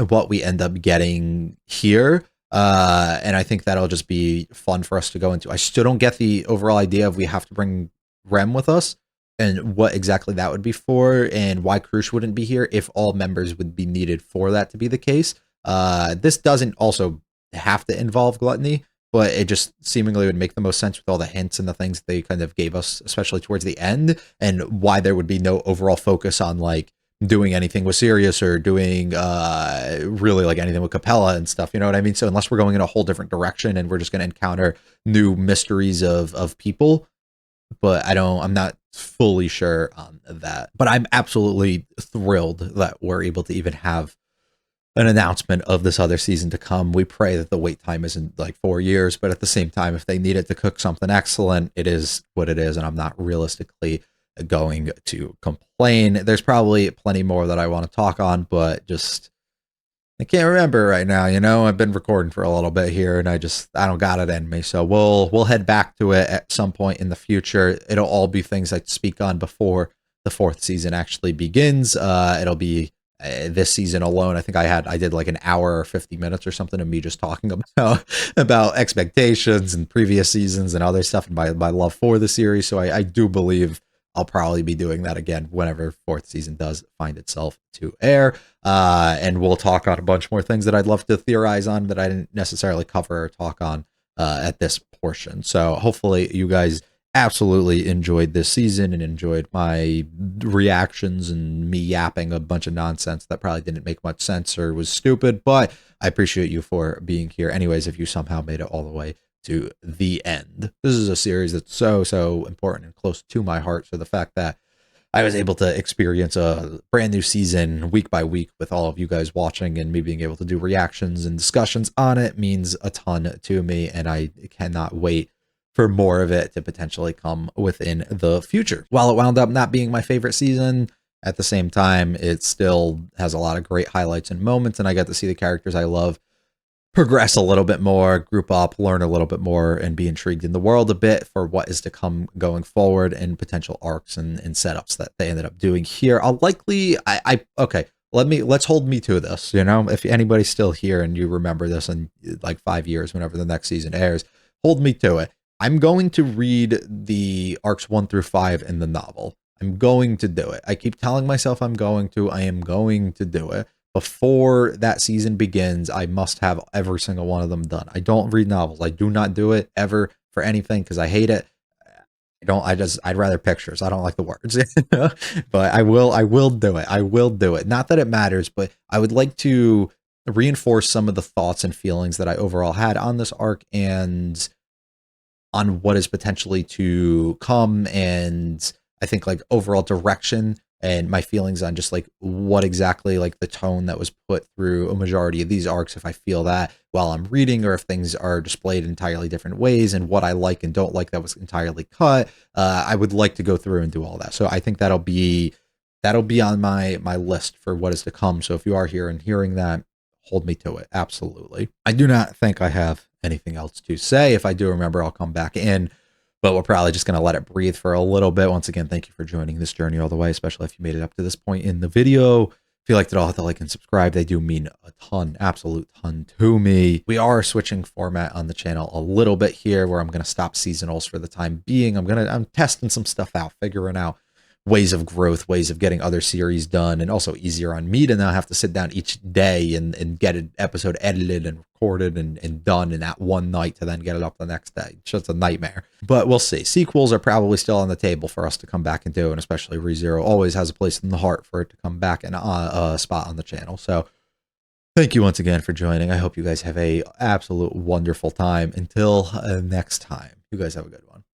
what we end up getting here. And I think that'll just be fun for us to go into. I still don't get the overall idea of we have to bring Rem with us and what exactly that would be for, and why Krush wouldn't be here if all members would be needed for that to be the case. This doesn't also have to involve Gluttony, but it just seemingly would make the most sense with all the hints and the things they kind of gave us, especially towards the end, and why there would be no overall focus on like doing anything with Sirius or doing really like anything with Capella and stuff, you know what I mean? So unless we're going in a whole different direction and we're just going to encounter new mysteries of people, but I'm not fully sure on that. But I'm absolutely thrilled that we're able to even have an announcement of this other season to come. We pray that the wait time isn't like 4 years, but at the same time, if they needed to cook something excellent, it is what it is, and I'm not realistically going to complain. There's probably plenty more that I want to talk on, but just I can't remember right now, you know. I've been recording for a little bit here and I don't got it in me. So we'll head back to it at some point in the future. It'll all be things I speak on before the 4th season actually begins. It'll be this season alone. I think I did like an hour or 50 minutes or something of me just talking about expectations and previous seasons and other stuff and my love for the series. So I do believe I'll probably be doing that again whenever 4th season does find itself to air. And we'll talk on a bunch more things that I'd love to theorize on that I didn't necessarily cover or talk on at this portion. So hopefully you guys absolutely enjoyed this season and enjoyed my reactions and me yapping a bunch of nonsense that probably didn't make much sense or was stupid, but I appreciate you for being here anyways if you somehow made it all the way to the end. This is a series that's so important and close to my heart. So the fact that I was able to experience a brand new season week by week with all of you guys watching and me being able to do reactions and discussions on it means a ton to me, and I cannot wait for more of it to potentially come within the future. While it wound up not being my favorite season, at the same time, it still has a lot of great highlights and moments, and I got to see the characters I love progress a little bit more, group up, learn a little bit more, and be intrigued in the world a bit for what is to come going forward and potential arcs and setups that they ended up doing here. I'll likely, okay, let's hold me to this, you know, if anybody's still here and you remember this in like 5 years, whenever the next season airs, hold me to it. I'm going to read the arcs 1 through 5 in the novel. I'm going to do it. I keep telling myself I am going to do it. Before that season begins, I must have every single one of them done. I don't read novels. I do not do it ever for anything because I hate it. I'd rather pictures. I don't like the words. But I will do it. I will do it. Not that it matters, but I would like to reinforce some of the thoughts and feelings that I overall had on this arc and on what is potentially to come, and I think like overall direction and my feelings on just like what exactly like the tone that was put through a majority of these arcs, if I feel that while I'm reading, or if things are displayed in entirely different ways, and what I like and don't like that was entirely cut. I would like to go through and do all that. So I think that'll be on my list for what is to come. So if you are here and hearing that, hold me to it. Absolutely. I do not think I have anything else to say. If I do remember, I'll come back in, but we're probably just going to let it breathe for a little bit. Once again, thank you for joining this journey all the way, especially if you made it up to this point in the video. If you liked it all, hit the like and subscribe. They do mean a ton, absolute ton to me. We are switching format on the channel a little bit here, where I'm going to stop seasonals for the time being. I'm testing some stuff out, figuring out ways of growth, ways of getting other series done, and also easier on me to now have to sit down each day and get an episode edited and recorded and done in that one night to then get it up the next day. It's just a nightmare. But we'll see. Sequels are probably still on the table for us to come back and do, and especially ReZero always has a place in the heart for it to come back and a spot on the channel. So thank you once again for joining. I hope you guys have a absolute wonderful time. Until next time, you guys have a good one.